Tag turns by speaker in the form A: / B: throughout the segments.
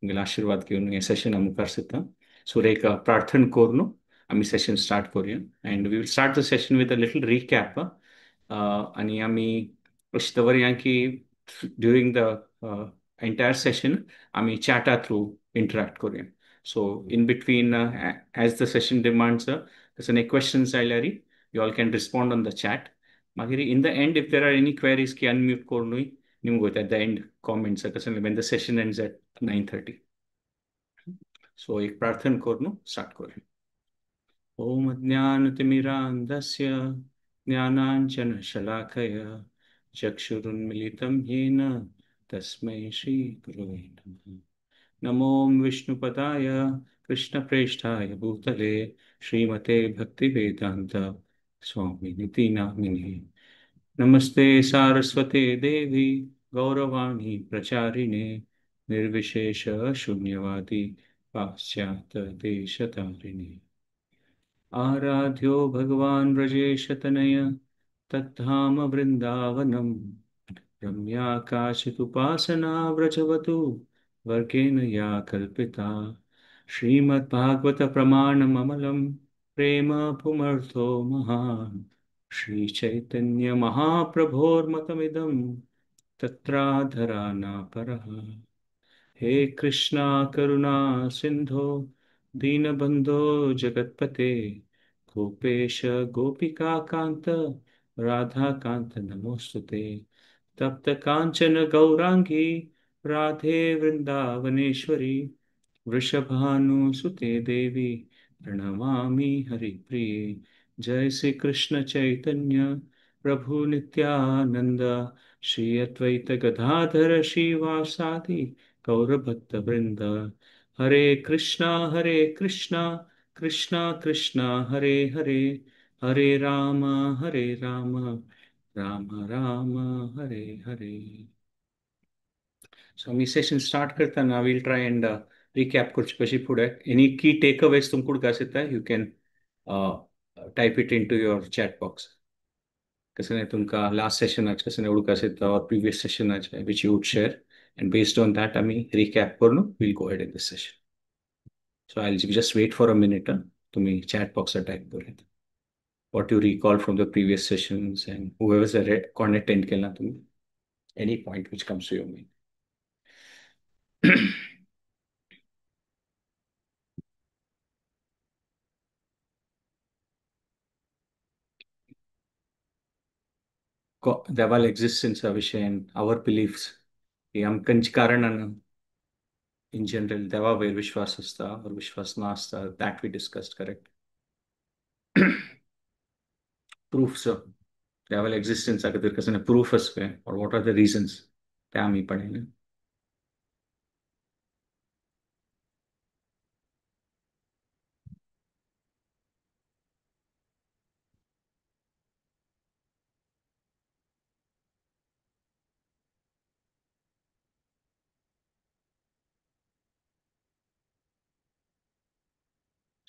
A: तुमगेलो आशीर्वाद घेवन हे सेशन आमी मुखार सरता. सो एक प्रार्थना करून आमी सेशन स्टार्ट करूया. And we will start the session with a little recap. आणि आमी अशें दवरया की ड्युरींग द एंटायर सेशन आमी चॅटा थ्रू इंटरॅक्ट करूया. So in between as the session demands तसं क्वेश्चन्स आयल्यार you all can respond on the chat. मागीर in the end if there are any queries की अनम्यूट करूनय निमगो एट द एंड कॉमेंट्स कसं when the session ends at 9:30. So एक प्रार्थना करून स्टार्ट करूया. ओम ज्ञानतिमिरान्धस्य ज्ञानाञ्जनशलाकया चक्षुरुन्मिलितं येन तस्मै श्रीगुरवे नमः. नमो विष्णुपदाय कृष्णप्रेष्ठाय भूतले श्रीमते भक्तिवेदान्त स्वामिनिति नामिने. नमस्ते सारस्वते देवी गौरवाणी प्रचारिणे निर्विशेष शून्यवादी पाश्चात्य देशतारिणे. आराध्यो भगवान् व्रजेशतनय तद्धाम वृन्दावनम् रम्याकाशितुपासना व्रजवतु वर्गेण या कल्पिता. श्रीमद्भागवत प्रमाणममलं प्रेम पुमर्थो महान्. श्रीचैतन्य महाप्रभोर्मतमिदं तत्राधरा न परः. हे कृष्णा करुणा सिंधो दीनबंधो जगतपते गोपेश गोपिका कांत राधा कांत नमोस्तुते. तप्त कांचन गौरांगी राधे वृंदावनेश्वरी वृषभानुसुते देवी प्रणमामि हरिप्रिये. जय श्री कृष्ण चैतन्य प्रभु नित्यानंद श्री अद्वैत गदाधर श्रीवासादि गौरभक्तवृंद. हरे कृष्णा कृष्णा कृष्णा हरे हरे हरे राम राम राम हरे हरे. सो आम्ही सेशन स्टार्ट करताना विल ट्राय अँड रिकॅप करची कशी पुढे. एनी की टेक अवेज तुमकूड काय आसता you can type it into your chat box. कसं नाही तुमका लास्ट सेशनाचे कसं निवडूक असेल और प्रिव्हियस सेशनाचे which you would share and based on that आम्ही रिकॅप करून will go ahead in this session. So I just wait for a minute. तुम्ही चॅट बॉक्सला टाईप करूयात what you recall from the previous sessions and whoever's कोण attend केला तुम्ही any point which comes to your mind. देवाल existence विषय आवर beliefs हे आमकांची कारणानं इन जनरल देवा वयर विश्वास असता और विश्वास ना असता that we discussed correct. Proofs देवाल एक्झिस्टन्स खातीर कसं प्रूफ असवे और वॉट आर द रिजन्स ते आमी पळयलें.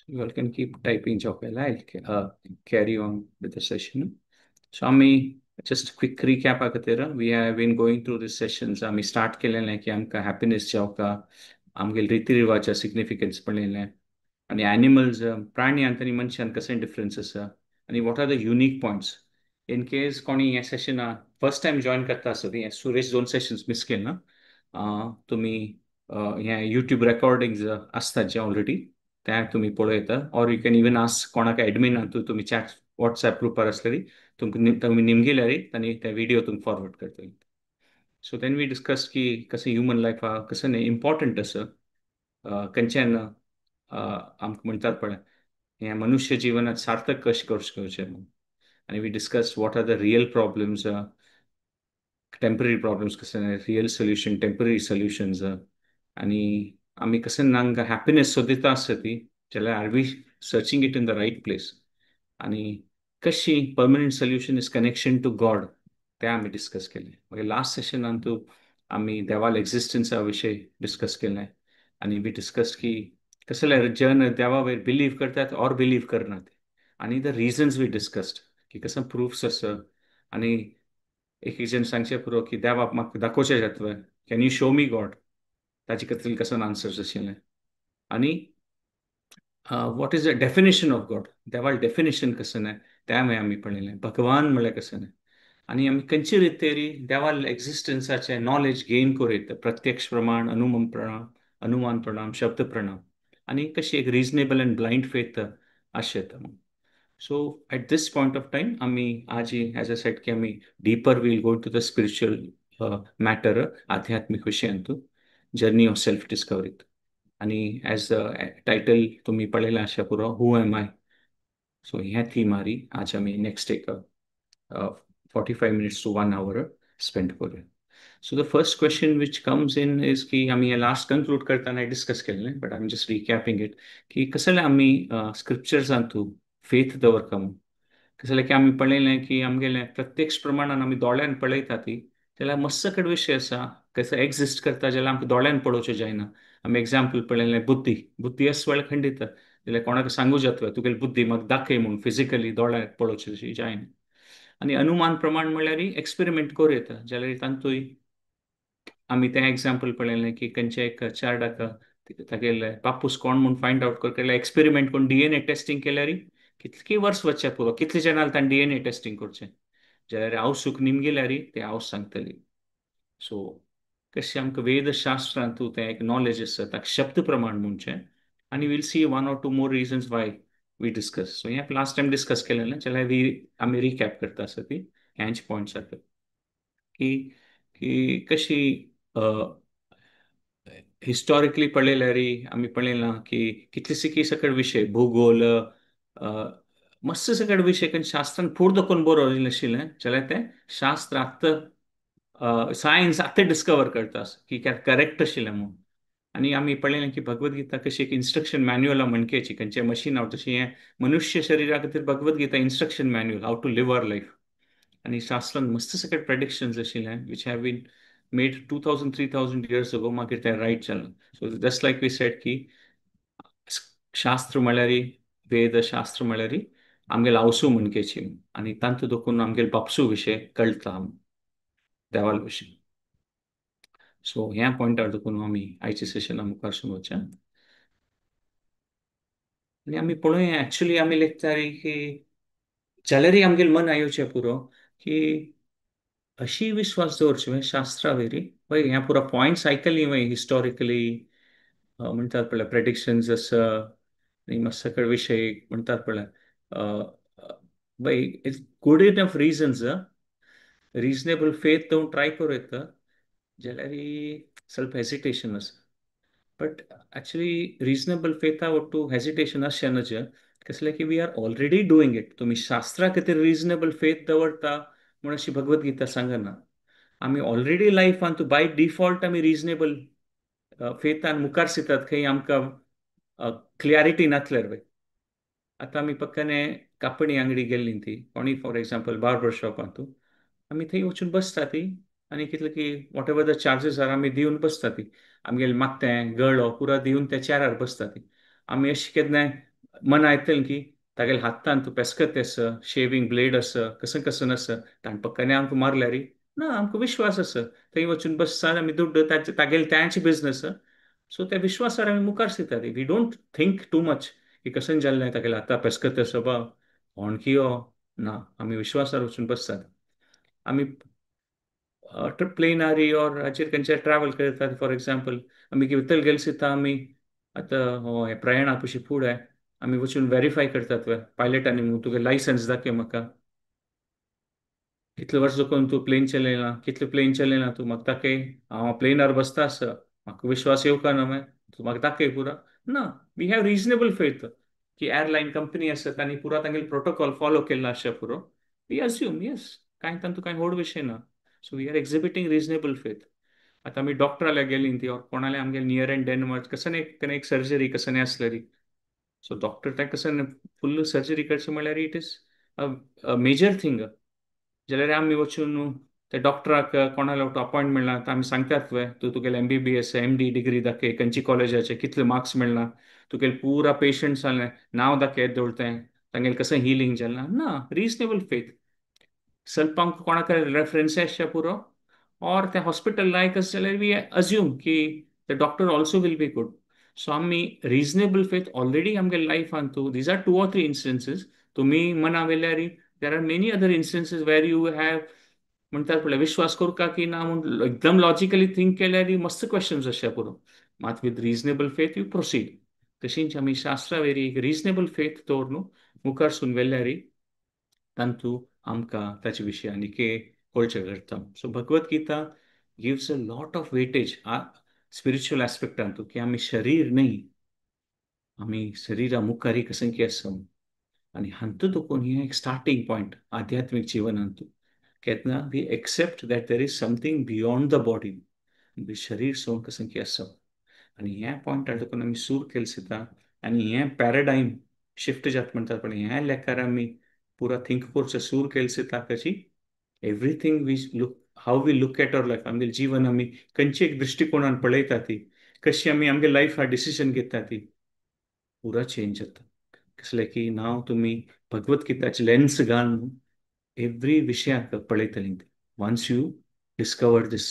A: You all can keep typing Jokel. I'll carry on with the session. So, Ami, just a quick recap आगतेरा. We have been going through these sessions. आम्ही start केलेलं की आमका happiness जावका आमगे रीती रिवाजा significance पळयलें आणि एनिमल्स प्राणी आनी मनशान कशें डिफरन्स आसा आणि what are the unique points. In case कोणी हे सेशन फर्स्ट टाइम जॉईन करता आसत सुरेश 2 सेशन्स मिस केले ना तुम्ही हे युट्यूब रेकॉर्डिंग्स असतात जे ऑलरेडी त्या तुम्ही पळयता और यू कॅन इवन आस्क कोणाक एडमिन तुम्ही चॅट व्हॉट्सॲप ग्रुपार असलेली तुम्ही निमगेल्यार तांणी ते व्हिडिओ तुमकां फॉरवर्ड करतली. सो देन वी डिस्कस की कसं ह्युमन लायफ हा कसं न्ही इम्पॉर्टंट असं खंयच्यान आमकां म्हणटात पळय हे मनुष्य जिवनात सार्थक कशें करचें म्हणून. आणि we discuss what are the real problems temporary problems कसं रियल सोल्युशन टेम्पररी सोल्युशन्स आणि आम्ही कसं नांग हॅपीनेस सोदिता आसता ती जाल्यार are we searching it in the right place आणि कशी permanent solution is connection to God ते आम्ही डिस्कस केले. मागीर लास्ट सेशनान तू आम्ही देवाल एक्झिस्टन्सा विशयी डिस्कस केलें आणि वी डिस्कस की कसं जन देवा वयर बिलीव करतात और बिलीव करनात आणि द रिजन्स वी डिस्कस्ड की कसं प्रूफ्स आसा आणि एक जण सांगचे पुरो की देवा म्हाका दाखोवचें जातलें can you show me God. ताजे खातीर कसं आन्सर्स आशिल्ले. आनी what is the definition of God, देवाळ डेफिनेशन कसं नाही त्या मागीर आमी पळयलें. भगवान म्हळ्यार कसं नाही. आणि आमी खंयचे रितेरी देवाल एक्झिस्टन्साचे नॉलेज गेन करीत, प्रत्यक्ष प्रमाण, अनुमान प्रणाम, शब्द प्रणाम, आणि कशी एक रिजनेबल अँड ब्लाइंड फेथ आशेत. So at this point of time आमी आज एज अ सेट की आमी deeper will go to the spiritual matter, आध्यात्मिक विशयांतू, जर्नी ऑफ सेल्फ डिस्कवरी. आणि ॲज टायटल तुम्ही पळयला आशा पुरो, हू एम आय. सो ह्या थीमारी आज आमी नेक्स्ट एक 45 minutes to 1 hour spend करूया. So the first question which comes in is की आम्ही हे लास्ट कन्क्लूड करताना डिस्कस केलें, but I am just recapping it, की कसले आम्ही स्क्रिप्चर्सांतू फेथ दवरता म्हणून. कसले की आम्ही पळयलें की आमगेलें प्रत्यक्ष प्रमाणान आमी दोळ्यान पळयता ती, जाल्यार मस्त कड विशय आसा कसं एक्झिस्ट करता जाल्यार आमकां दोळ्यान पळोवचें जायना. आमी एग्जाम्पल पळयलें बुद्धी. बुद्धी असं वेळ खंडित जाल्यार कोणाक सांगू जातलें तुगेली बुद्धी म्हाका दाखय म्हणून, फिजिकली दोळ्याक पळोवचें जायना. आणि अनुमान प्रमाण म्हळ्यार एक्सपेरिमेंट करूं येता, जाल्यार तांतूय आमी तें एग्जाम्पल पळयलें की खंयचे एक चार्डाक तागेले पापूस कोण म्हणून फायंड आउट केल्यार एक्सपेरिमेंट करून डीएनए टेस्टिंग केल्यार कितकी वर्स वचचे पुरो, कितले जनाल ताणें डीएनए टेस्टिंग करचें, जाल्यार हांव सूख निमगेल्यार ते हांव सांगतली. सो कशें आमकां वेदशास्त्रांतू तें एक नॉलेज आसा ताका शब्द प्रमाण म्हणचें. आनी will see 1 or 2 more reasons why we discuss. So हें लास्ट टायम डिस्कस केलेलें, जाल्यार आमी रिकॅप करता आसा ती ह्यांच पॉयंट्स आसा की की कशी हिस्टॉरिकली पळयल्यार आमी पळयलां की कितलेसे की सकयल विशय भूगोल, मस्त सकयल विशय खंय शास्त्रान फूड दोखून बरोवलें नाशिल्लें, जाल्यार तें शास्त्र आत्तां सायन्स आत्तां डिस्कवर करता की करेक्ट आशिल्लें म्हणून. आनी आमी पळयलें की भगवद्गीता कशी एक इन्स्ट्रक्शन मॅन्युअल म्हणकेची, खंयचें मशीन हांव तशी हें मनुष्य शरिरा खातीर Bhagavad Gita instruction manual how to live our life. आणि शास्त्रान मस्त सकयल प्रेडिक्शन्स आशिल्ले which have been made 2000-3000 years ago, मागीर तें रायट जालें. So just like we said की शास्त्र म्हळ्यार वेद, शास्त्र म्हळ्यार आमगेले आवसू म्हणकेची, आनी तांतू दोखून आमगेले बापसू विशय कळटा देवाल विशीं. सो ह्या पॉयंटार देखून आमी आयच्या सेशना मुखार सुरवचें. आनी आमी पळोवया एक्चुअली आमी लेखताय की जाल्यारय आमगेलें मन आयोवचें पुरो की अशी विश्वास दवरचे शास्त्रावेरी पळय. ह्या पुरा पॉयंट्स आयकली हिस्टॉरिकली म्हणटात पळय प्रेडिक्शन्स आसा, आनी मातसो सकयल विशय म्हणटात पळय बय it's good enough reasons, reasonable faith दवरून ट्राय करूं येता, जाल्यार ಸ್ವಲ್ಪ हेजिटेशन आसा. बट एक्चुअली रिजनेबल फेथा ಒಟ್ಟು हेजिटेशन अशें नज कसलें की we are already doing it. तुम्ही शास्त्रा खातीर रिजनेबल फेथ दवरता म्हणून अशी भगवद्गीता सांगना. आमी ऑलरेडी लायफान बाय डिफॉल्ट आमी रिजनेबल फेथान मुखार सरतात खंय आमकां क्लियारिटी नासल्यार वय. आतां आमी पक्कने कापणी अंगडी गेल्ली ती कोणी फॉर एग्जाम्पल बार्बर शॉपांतू आमी थंय वचून बसता ती, आनी कितले की whatever the charges are आमी दिवन बसता ती. आमगेले मागतें गळो पुरा दिवन त्या चॅरार बसता ती. आमी अशें केन्नाय मन आयतलें की तागेले हातान तूं पेस्कत आसा, शेविंग ब्लेड आसा, कसं कसं आसा, ताणें पक्कने आमकां मारल्यार ना, आमकां विश्वास आसा. थंय वचून बसता आमी दुड्ड तागेले तांचे बिझनस. सो त्या विश्वासार आमी मुखार सरता ती. We don't think too much की कसन जाल्लें तागेले हाता पेस्कत आसा बा कोणकी हो ना. आमी विश्वासार वचून बसतात. आमी प्लेनारी और हाचेर खंयचेय ट्रॅव्हल करतात फॉर एग्जाम्पल आमी भितर गेले सिता आमी आतां हो प्रयाणा पयशी फूड आमी वचून व्हेरीफाय करतात पायलटांनी म्हणून तुगे लायसन्स दाखय म्हाका, कितले वर्स करून तूं प्लेन चलयलां, कितले प्लेन चलयलां तूं म्हाका दाखय. हांव प्लेनार बसता आसा, म्हाका विश्वास येवका ना मागीर तूं म्हाका दाखय पुरा. ना, वी हॅव रिजनेबल फेथ की एअरलायन कंपनी आसा तांणी पुरा तांगेले प्रोटोकॉल फॉलो केल्लो आसचे पुरो. वी अज्यूम येस, कांय तांतूं कांय व्हड विशय ना. So we are exhibiting reasonable faith. आतां आमी डॉक्टराल्या गेली ती कोणाल्या आमगे नियर एंड डेन कसं एक सर्जरी कसं आसलेली. सो डॉक्टर ताका कसं फुल्ल सर्जरी करचें म्हळ्यार it is a major thing. जाल्यार आमी वचून त्या डॉक्टराक कोणाला अपॉयंट मेळना आमी सांगतात तूं तुगेले MBBS MD डिग्री दाखय, खंयची कॉलेजाचे कितले मार्क्स मेळना, तुगेले पुरा पेशंट्स जालें नांव दाखय दवरतें, तांगेलें कसं हिलींग जालें ना. रिजनेबल फेथ ಸ್ವಲ್ಪ आमकां कोणाक रेफरन्स आसचे पुरो, और त्या हॉस्पिटल लायक आसा जाल्यार वी अज्यूम की the doctor also will be good. So आम्ही reasonable faith already आमगे life आणतो. These are 2 or 3 instances. तुम्ही मना वेल्यारी there are many other instances where you have म्हणतात पडले विश्वास करू का की ना म्हणून एकदम लॉजिकली थिंक केल्यारी मस्त क्वेश्चन्स अशा पुरो मात with reasonable faith you proceed तशींच आमी शास्त्रा वेरी एक रिजनेबल फेथ दवरनू मुखार सून वेल्यारी तांतू आमकां ताचे विशीं आनीक कळचें करता. So Bhagavad Gita gives a lot of weightage आ स्पिरिच्युअल एस्पेक्टांतू की आमी शरीर न्ही आमी शरिरा मुखारी कसंकी आसा आनी हांतू देखून ही एक स्टार्टिंग पॉयंट आध्यात्मिक जिवनांतू केन्ना we accept that there is something beyond the body शरीर सोन कसंकी आसा आनी हे पॉयंटार देखून आमी सूर केले सिता आनी हे पॅराडायम शिफ्ट जाता म्हणटात पण हे लेकार आमी पुरा थिंक करचें सूर केले सिता कशी everything we look how we look at our life आमगे जीवन आमी खंयचे एक दृश्टिकोणान पळयता ती कशी आमी आमगे लायफा डिसिजन घेता ती पुरा चेंज जाता कसले की नाव तुम्ही भगवद्गीताचे लेन्स घालून एव्हरी विशयाक पळयतली once you discover this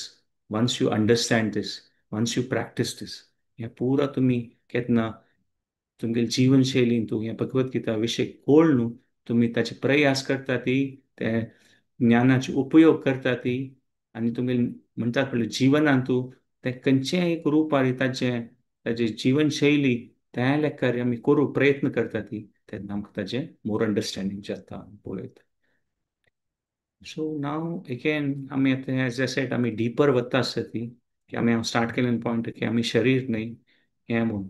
A: once you understand this once you practise this हे पुरा तुम्ही केन्ना तुमगे जीवनशैलीन तू हे भगवद्गीता विशय कळ्ळ न्हू तुम्ही ताचे प्रयास करता ती ते ज्ञानाचे उपयोग करता ती आनी तुम्ही म्हणटात पळय जिवनांत तूं ते खंयचेय एक रूप ताचे ताची जीवनशैली त्या लेकार आमी करूं प्रयत्न करता ती तेन्ना आमकां ताजें मोर अंडरस्टँडींग जाता पळयत सो नाव अगेन आमी आतां एज अ सेट आमी डिपर वता आसता ती की आमी हांव स्टार्ट केलें पॉयंट की आमी शरीर न्ही हें म्हणून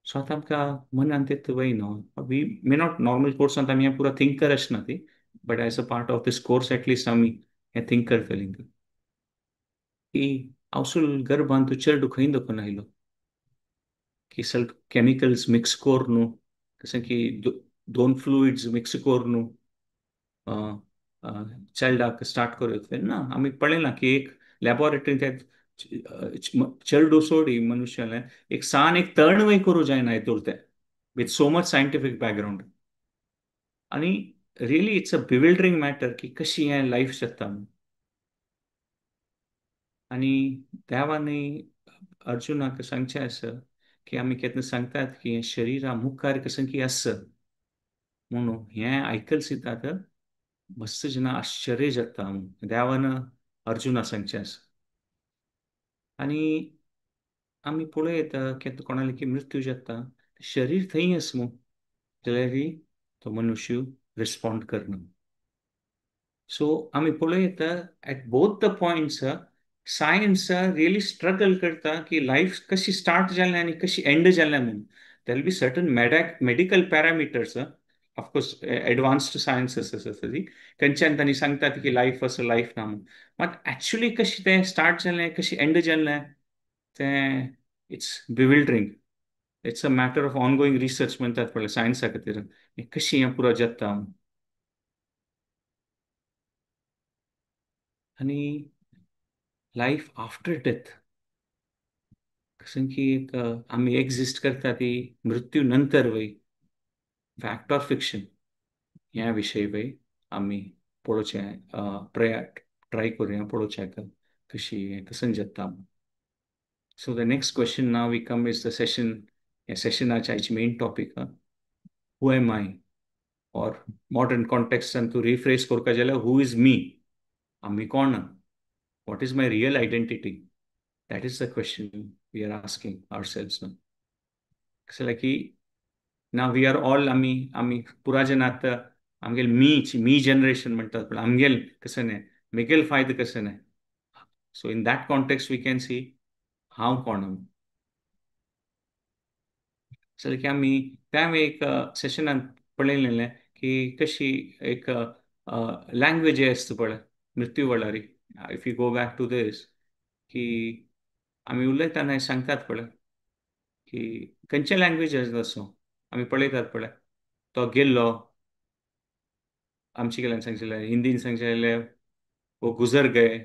A: सो आतां आमकां मनान तें वय न्हू वी मे नॉट नॉर्मल कोर्सांत आमी हें पुरो थिंक करचना ती but as a part of this course at least आमी हें थिंक करतलीं की हांव सुद्दां गर्भान तूं चेडूं खंय देखून आयलो की ಸ್ವಲ್ಪ केमिकल्स मिक्स करून जसं की दोन फ्लुइड्स मिक्स करून चायल्डाक स्टार्ट करूं ना आमी पळयलां की एक लॅबॉरेटरींत चेडूं सोडी मनुश्याले एक सान एक तण वय करूं जायना हेतूर ते with so much scientific background आनी रियली इट्स अ बिविल्डरींग मॅटर की कशी हें लायफ जाता आनी देवानी अर्जुनाक सांगचें आसा की आमी केन्ना सांगतात की हें शरिरा मुखार कसं की आसा म्हणून हें आयकल सितात मस्त जेन्ना आश्चर्य जाता देवान अर्जुना सांगचें आसा आनी आमी पळयत केन्ना कोणाली की मृत्यू जाता शरीर थंय आसा मू जाल्यार तो मनुष्य रिस्पॉन्ड करना सो आमी पळयत at both the points science really struggle करता की लायफ कशी स्टार्ट जालें आनी कशी एंड जालें म्हणून there will be certain medical parameters of course advanced science आसा ती खंयच्यान तांणी सांगतात की लायफ असो लायफ ना म्हणून मात एक्चुली कशें तें स्टार्ट जालें कशें एंड जालें तें it's bewildering it's a matter of ongoing research म्हणटात पळय सायन्सा खातीर कशी हें पुरो जाता आनी लायफ आफ्टर डेथ कसं की एक आम्ही एक्झिस्ट करता ती मृत्यू नंतर वय फॅक्ट ऑर फिक्शन ह्या विषयी वय आम्ही पळोवचें ट्राय करूया पळोवचें कशी कसं जाता so the next question now we come is the session ह्या सेशनाचे आयची main topic who am I और मॉडर्न कॉन्टेक्स्टान तूं रिफ्रेश करता जाल्यार हू इज मी आम्ही कोण what is my real identity that is the question we are asking our selves ना कसं की ना वी आर ऑल आम्ही आम्ही पुरा जेन्ना आमगेल मी जनरेशन म्हणटात पण आमगेल कसं नाही मिगेल फायदो कसं नाही so in that context we can see हांव कोण सो की आम्ही त्यावेळी एक सेशनात पळयलेलें की कशी एक लँग्वेज असतं पळय मृत्यू वळारी if you go back to these की आम्ही उलयतना सांगतात पळय की खंयचे लँग्वेज असो आम्ही पळयतात पळय तो गेल्लो आमचे कडल्यान सांगचें हिंदीन सांगचें वो गुजर गए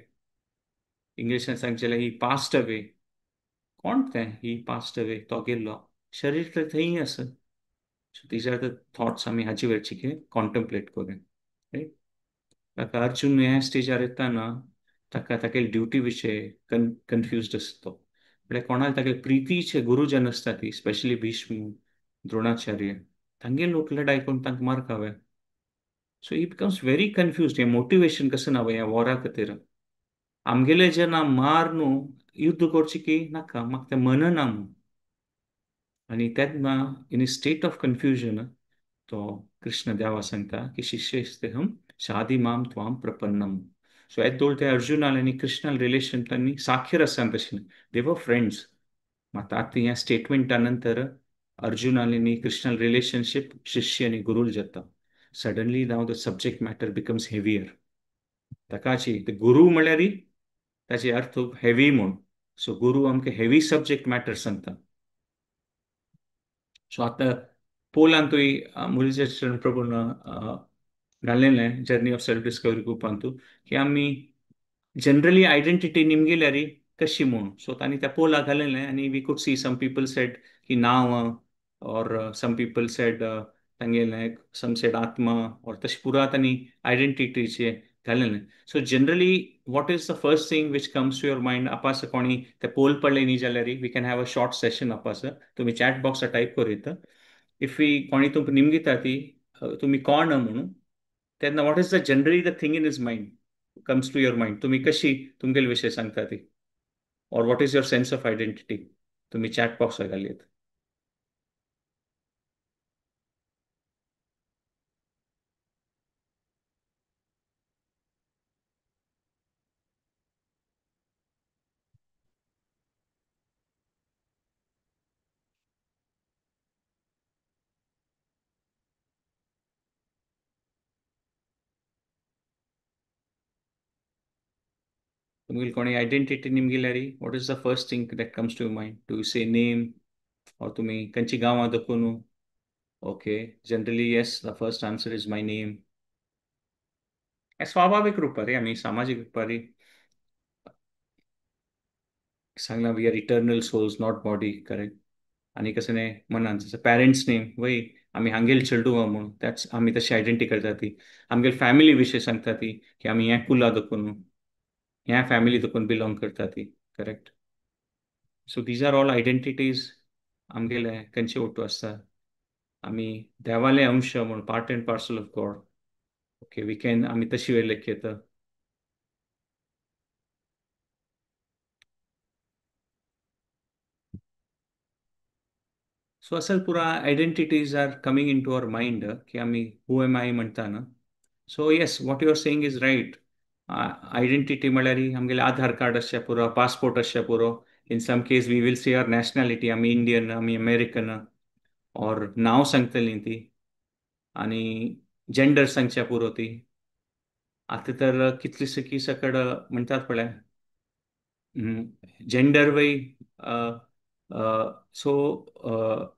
A: इंग्लिशान सांगचें ही पास्ट अवे कोण तें ही पास्ट अवे तो गेल्लो शरीर तर थंय आसा so these are the thoughts आमी हाचे वयरची कितें कॉन्टम्प्लेट करूया रायट ताका अर्जून ह्या स्टेजार येताना ताका तागे ड्युटी विशय कन्फ्युज्ड आसता म्हळ्यार कोणाक तागे प्रितीचे गुरुजन आसता ती स्पेशली भीष्म द्रोणाचार्य तांगे लोक लढाई करून तांकां मारक सो ही बिकम्स व्हेरी कन्फ्युज्ड हे मोटिवेशन कसं ना ह्या वॉरा खातीर आमगेले जेन्ना मार न्हू युद्ध करची की नाका म्हाका तें मनना म्हूण आनी तेन्ना इन स्टेट ऑफ कन्फ्युजन तो कृष्ण देवा सांगता की शिष्यस्तेहम शादी माम त्वाम प्रपन्नम सो येदोळ ते अर्जुनाल आनी कृष्णाल रिलेशन तांणी साखीर आसा तशें देवर फ्रेंड्स मात आतां ह्या स्टेटमेंटा नंतर अर्जुनाल आनी कृष्णाल रिलेशनशीप शिष्य आनी गुरूल जाता suddenly now the subject matter becomes heavier ताकाची गुरू म्हळ्यार ताचे अर्थ हेवी म्हूण सो गुरू आमकां हेवी सब्जेक्ट मॅटर सांगता सो आतां पोलान तुवें मुरलीधर प्रभून घाल्लेलें जर्नी ऑफ सेल्फ डिस्कवरी ग्रुपान तूं की आमी जनरली आयडेंटिटी निमगेल्या री कशी म्हणून सो तांणी त्या पोला घालेलें आनी we could see some people said की नांव और सम पीपल सेड तांगेलें सम सेड आत्मा और तशें पुरा तांणी आयडेंटिटीचे घालेलें so generally what is the first thing which comes to your mind आपास कोणी ते पोल पडले न्ही जाल्यार we can have a short session आपास तुमी चॅट बॉक्सार टायप करीत इफ वी कोणी तुमकां निमगिता ती तुमी कोण म्हणून तेन्ना what is the generally the thing in is mind comes to your mind तुम्ही कशी तुमगेले विषय सांगता ती or what is your sense of identity तुम्ही चॅट बॉक्सार घालयत तुमगेली कोणी आयडेंटिटी निमगेल्या री what is the first thing that comes to your mind to say name or तुम्ही खंयची गांवां दखून okay generally yes the first answer is my name स्वाभाविक रूपा रे आमी सामाजिक रूपा री सांगला we are eternal souls not body correct आनी कसं नाही मनान पेरेंट्स नेम वय आमी हांगेल चेडू हा म्हणून त्याच आमी तशी आयडेंटिटी करता ती आमगेल फॅमिली विशय सांगता ती की आमी हे कुला दखून ह्या फॅमिली देखून बिलोंग करता ती correct so these are all identities आमगेले खंयचे वटू आसता आमी देवाले अंश म्हूण part and parcel of God okay we can आमी तशी वेले घेता सो असल पुरा identities are coming into our mind की आमी हू एम आय म्हणटा ना so yes what you are saying is right identity म्हळ्यार आमगेले आधार कार्ड आसचे पुरो पासपोर्ट आसचे पुरो in some case we will see our nationality आमी इंडियन आमी अमेरिकन और नांव सांगतली ती आनी जेंडर सांगच्या पुरो ती आतां तर कितले की सकड म्हणटात पळय जेंडर वय सो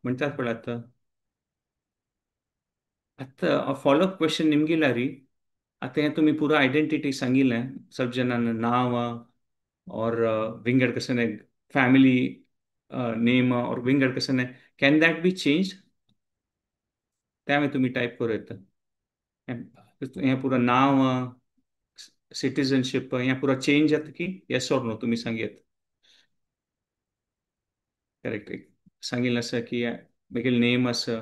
A: म्हणटात पळय आतां आतां फॉलोअप क्वेश्चन निमगेला री आतां हें तुमी पुरो आयडेंटिटी सांगिल्लें सब जनान नांव और विंगड कसं फॅमिली नेम और विंगड कसं कॅन दॅट बी चेंज त्यावेळी तुम्ही टाईप करू येतं हें पुरो नांव सिटीजनशीप हें पुरो चेंज जाता की येस ऑर नो तुम्ही सांगेत करेक्ट सांगिल्लें आसा की म्हगेल नेम आसा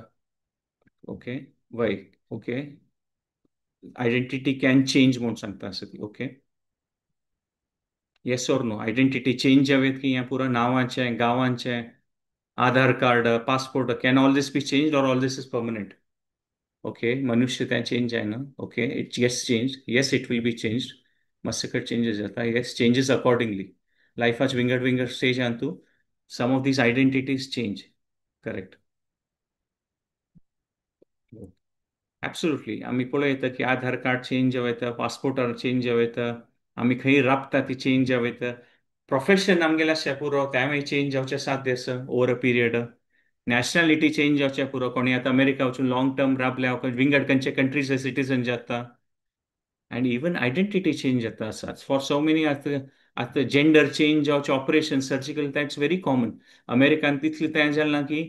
A: ओके वय ओके आयडेंटिटी कॅन चेंज म्हणून सांगता आसा ती okay yes or no identity change जावेत की हें पुरो नांवाचें गांवांचें Aadhaar card passport can all this be change or all this is permanent okay मनुष्य तें चेंज जायना okay it yes change yes it will be change मातसो चेंजीस जाता येस चेंजीस अकॉर्डिंगली लायफाच विंगड विंगड स्टेजान तूं some of this identities change correct absolutely आमी पळयता की आधार कार्ड चेंज जावयता पासपोर्टार चेंज जावयता आमी खंय राबता ती चेंज जावयता प्रोफेशन आमगेलें आसचें पुरो त्यावेळी चेंज जावचें साध्य आसा over a period nationality change जावचें पुरो कोणी आतां अमेरिका वचून लॉंग टर्म राबल्या विंगड खंयचे कंट्रीज सिटीजन जाता अँड इवन आयडेंटिटी चेंज जाता आसा फॉर सो मेनी आतां जेंडर चेंज जावचें operation surgical that's very common American तितलें तें जालां की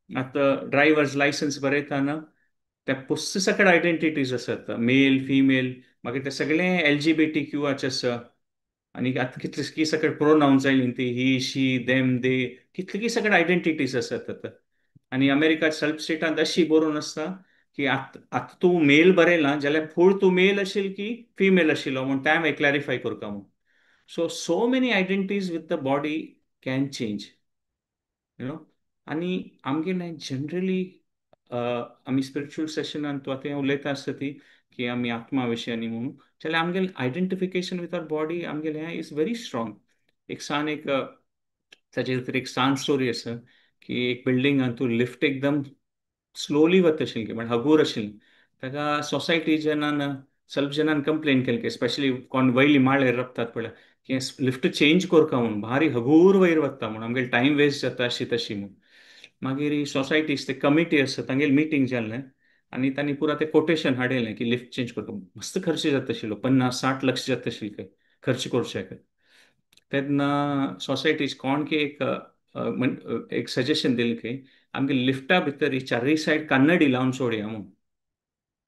A: आतां ड्रायव्हर्स लायसन्स बरयतना त्या पुस्त सकट आयडेंटिटीज आसात मेल फिमेल मागीर ते सगळे L G B T Q आसा आणि आता कितले की सगळे प्रोनाऊन्स आयली ती ही शी देम दे, कितले की सगळे आयडेंटिटीज असतात आता. आणि अमेरिका सेल्फ स्टेटांत अशी बरोवन आसता की आत तूं मेल बरयला जाल्यार फूड तूं मेल असेल की फिमेल आशिल्लो म्हूण तें हांवें क्लॅरिफाय करता म्हूण. So many identities with the body can change, you know. आणि आमगेलें जनरली आमी स्पिरिच्युअल सेशनान तूं आतां उलयता आसता ती की आमी आत्मा विशीं आनी म्हणून, जाल्यार आमगेलें आयडेंटिफिकेशन विथ आवर बॉडी आमगेलें हें इज व्हेरी स्ट्रॉंग. एक सान एक ताचे भितर एक सान स्टोरी आसा की एक बिल्डिंगान तूं लिफ्ट एकदम स्लोली वता आशिल्ली म्हणजे हगूर आशिल्ली. ताका सोसायटीच्यान सल्फ जनान कंप्लेन केली की स्पेशली कोण वयली माळयेर राबतात पळय, की लिफ्ट चेंज करता म्हणून, भारी हगूर वयर वता म्हणून, आमगेलो टायम वेस्ट जाता अशी तशी म्हणून. मागीर ही सोसायटीज ते कमिटी आसा तांगेली मिटींग जाल्लें आनी तांणी पुरा ते कोटेशन हाडयलें की लिफ्ट चेंज करता. मस्त खर्च जाता आशिल्लो, 50-60 लाख जाता आशिल्ले खर्च करचे. तेन्ना सोसायटीज कोण की एक सजेशन दिलें की आमगे लिफ्टा भितर ही चारय सायड कन्नडी लावन सोडया म्हणून,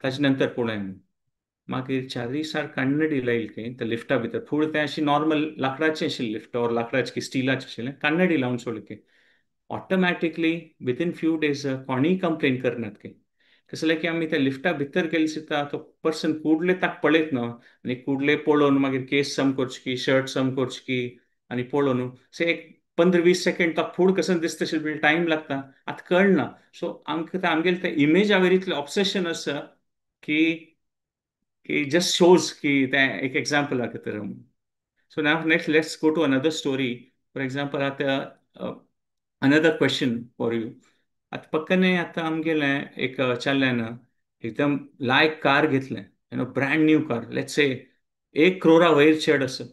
A: ताचे नंतर पळोवया म्हणून. मागीर चारय सायड कन्नडी लायली की त्या लिफ्टा भितर फूल तें अशी नॉर्मल लाकडाची आशिल्ली लिफ्ट, ऑर लाकडाची की स्टिलाची आशिल्लें, कन्नडी लावन सोडली की ऑटोमॅटिकली विथइन फ्यू डेज कोणीय कंप्लेन करनात की. कसं जालें की आमी त्या लिफ्टा भितर गेले सुद्दां तो पर्सन कुडले ताका पळयत न्हू आनी कुडले पळोवन मागीर केस सम करची की शर्ट सम करची की आनी पळोवन से एक 15-20 सेकंड ताका फूड कसं दिसता आशिल्लें टायम लागता आतां कळना. सो आमगेलें तें इमेजावेर इतलें ऑब्सेशन आसा की की जस्ट शोज की तें एक एग्जाम्पल खातीर. So now next let's go to another story. For example आतां अनदर क्वेश्चन फॉर यू. आतां पक्कने आतां आमगेलें एक चल्ल्यान एकदम लायक कार घेतलें, brand new car, let's say 1 करोडा वयर चड आसा.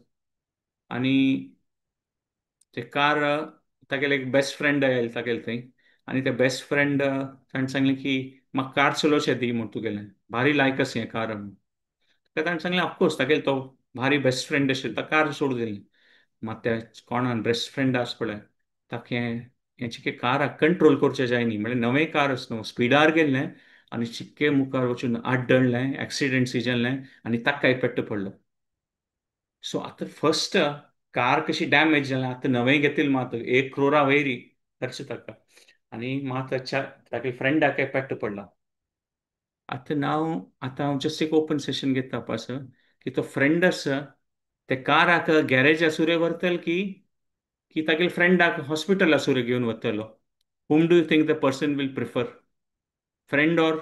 A: आनी ते कार तागेले एक बेस्ट फ्रेंड आयले तागेले थंय. आनी ते बेस्ट फ्रेंड ताणें सांगलें की म्हाका कार चलोवचें दी म्हूण तुगेलें, भारी लायक आसा हें कार म्हूण. ताणें सांगलें ऑफकोर्स तागेलो तो भारी बेस्ट फ्रेंड आशिल्लो ताका कार सोडून दिली. मात त्या कोणान बेस्ट फ्रेंड आसा पळय ताका हें चिके काराक कंट्रोल करचें जायनी, म्हणल्यार नवें कार आसा न्हू, स्पिडार गेल्लें आनी चिक्के मुखार वचून आड्डळ्ळें, एक्सिडेंट जाल्लें आनी ताका काय पेट्ट पडलो. सो आतां फर्स्ट कार कशी डॅमेज जाल्या, आतां नवें घेतिल्लें मात 1 करोडा वयरी खर्च ताका, आनी मात तागे फ्रेंडाक पेट्ट पडला. आतां हांव जस्ट एक ओपन सेशन घेता पास की तो फ्रेंड आसा ते काराक गॅरेजासूर व्हरतलो की तागेल्या फ्रेंडाक हॉस्पिटलासूर घेवन वतलो. whom do you think the person will prefer, friend or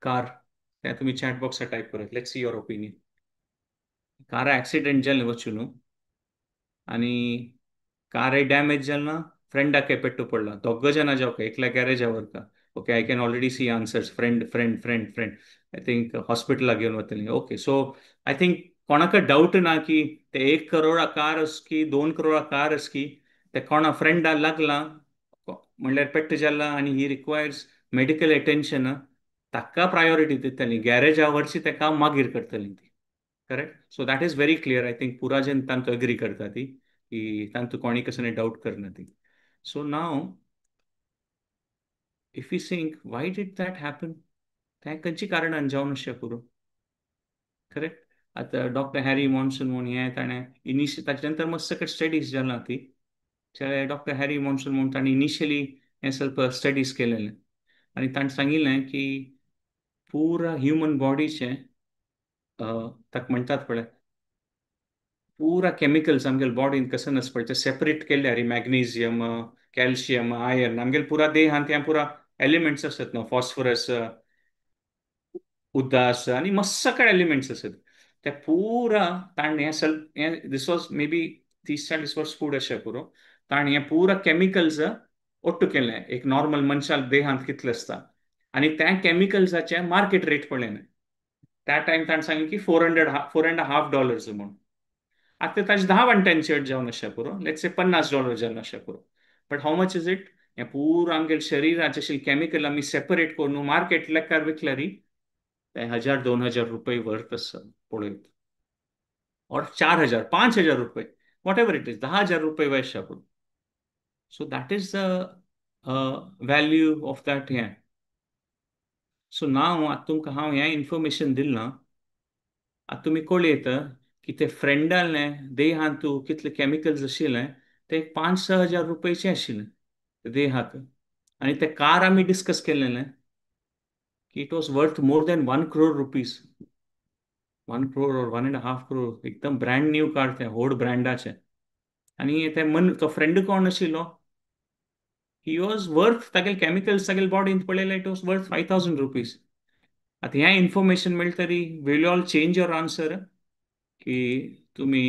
A: car? तें तुमी चॅट बॉक्सार टायप करात, let's see your opinion. Car accident जाल्लें वचून आनी कार डॅमेज जालना, फ्रेंडाक पेट्टू पडला, दोग जाणां जावं एकल्या गॅरेजा व्हरता. Okay, I can already see answers, friend friend friend friend. I think हॉस्पिटलाक घेवन वतलीं. ओके, सो आय थिंक कोणाक डाऊट ना की ते 1 करोडा कार आस की 2 करोडा कार आस की ते कोणा फ्रेंडा लागला म्हणल्यार पेट्ट जाला आनी ही रिक्वायर्स मेडिकल अटेन्शन, ताका प्रायोरिटी दितली, गॅरेजा वरची ते काम मागीर करतलीं ती. Correct. So that is very clear. I think पुरा जन तांतू एग्री करता ती की तांतू कोणी कसं डाऊट करना ती. So now if you think why did that happen, तें खंयची कारणान जावन अशें पुरो. करेक्ट. आतां डॉक्टर हॅरी मॉन्सन म्हणून हें ताणें ताचे नंतर मस्त स्टडीज जालां ती. डॉक्टर हॅरी मॉन्सन म्हणून ताणें इनिशियली हें ಸ್ವಲ್ಪ स्टडीज केलेलें आनी ताणें सांगिल्लें की पुरा ह्युमन बॉडीचें ताका म्हणटात पळय पुरा केमिकल्स आमगेल्या बॉडीन कसं आसा पळय ते सेपरेट केल्ले रे, मॅग्नेशियम, कॅल्शियम, आयर्न, आमगेल्या पुरा देहांत त्या पुरा एलिमेंट्स आसात न्हू, फॉस्फरस, उदास आनी मस्त सगळे एलिमेंट्स आसात. ते पुरा ताणें हें दीस वॉज मे बी 30-40 वर्स फूड अशें पुरो. ताणें हें पुरा केमिकल्स ओट्टू केलें एक नॉर्मल मनशा देहांत कितलें आसता आनी त्या केमिकल्साचे मार्केट रेट पळयलें. त्या टायम ताणें सांगलें की $4.5 म्हणून. आतां ताचे 10 वांट्यान चड जावन अशें पुरो, लेट्स से $50 जावन अशें पुरो. But how much is it? हें पुरो आमगेल्या शरिराचें अशें केमिकल आमी सेपरेट करून मार्केट लेकार विकल्यार ते 1,000-2,000 रुपये वर्थ आसा पळयत. और 4,000 5,000 रुपये, वॉट एवर इट इज, 10,000 रुपये वयशा पूण. So that is the value of that हें. सो नाव आतां तुमकां हांव हें इन्फॉर्मेशन दिलां, आतां तुमी कळयत की ते फ्रेंडाले देहांत कितले केमिकल्स आशिल्ले ते 5-6 हजार रुपयाचे आशिल्ले देहांत. आणि ते कार आम्ही डिस्कस केलेले की it was worth more than 1 crore rupees. 1 crore और 1.5 crore एकदम ब्रँड न्यू कार ते व्हड ब्रँडाचे. आणि ते तो फ्रेंड कोण आशिल्लो, ही वॉज वर्थ तागेले केमिकल्स तागेले बॉडीन पळयले इट वॉज वर्थ 5,000 रुपीज. आता ह्या इन्फॉर्मेशन मेळटरी will all change your answer की तुम्ही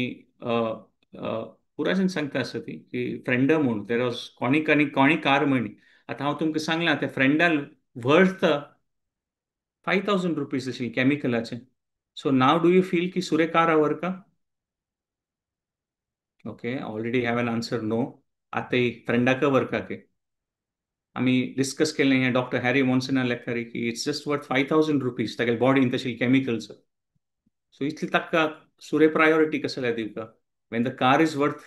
A: पुराजन सांगता आसत ती की फ्रेंड म्हणून देर वॉज कोणी कार म्हणी. आता हांव तुमकां सांगलां त्या फ्रेंडाल वर्थ 5,000 रुपीज आशिल्ली केमिकलाचे. So now do you feel की सुरे कार आवर का? Okay, already have an answer no. आता फ्रेंडाक वर का के आम्ही डिस्कस केलें हें डॉक्टर हॅरी मॉन्सना लेखारी की इट्स जस्ट वर्थ 5,000 रुपीज तागेले बॉडीन तशी केमिकल्स. सो इतली ताका सुरे प्रायोरिटी कसल्या दिवका when the car is worth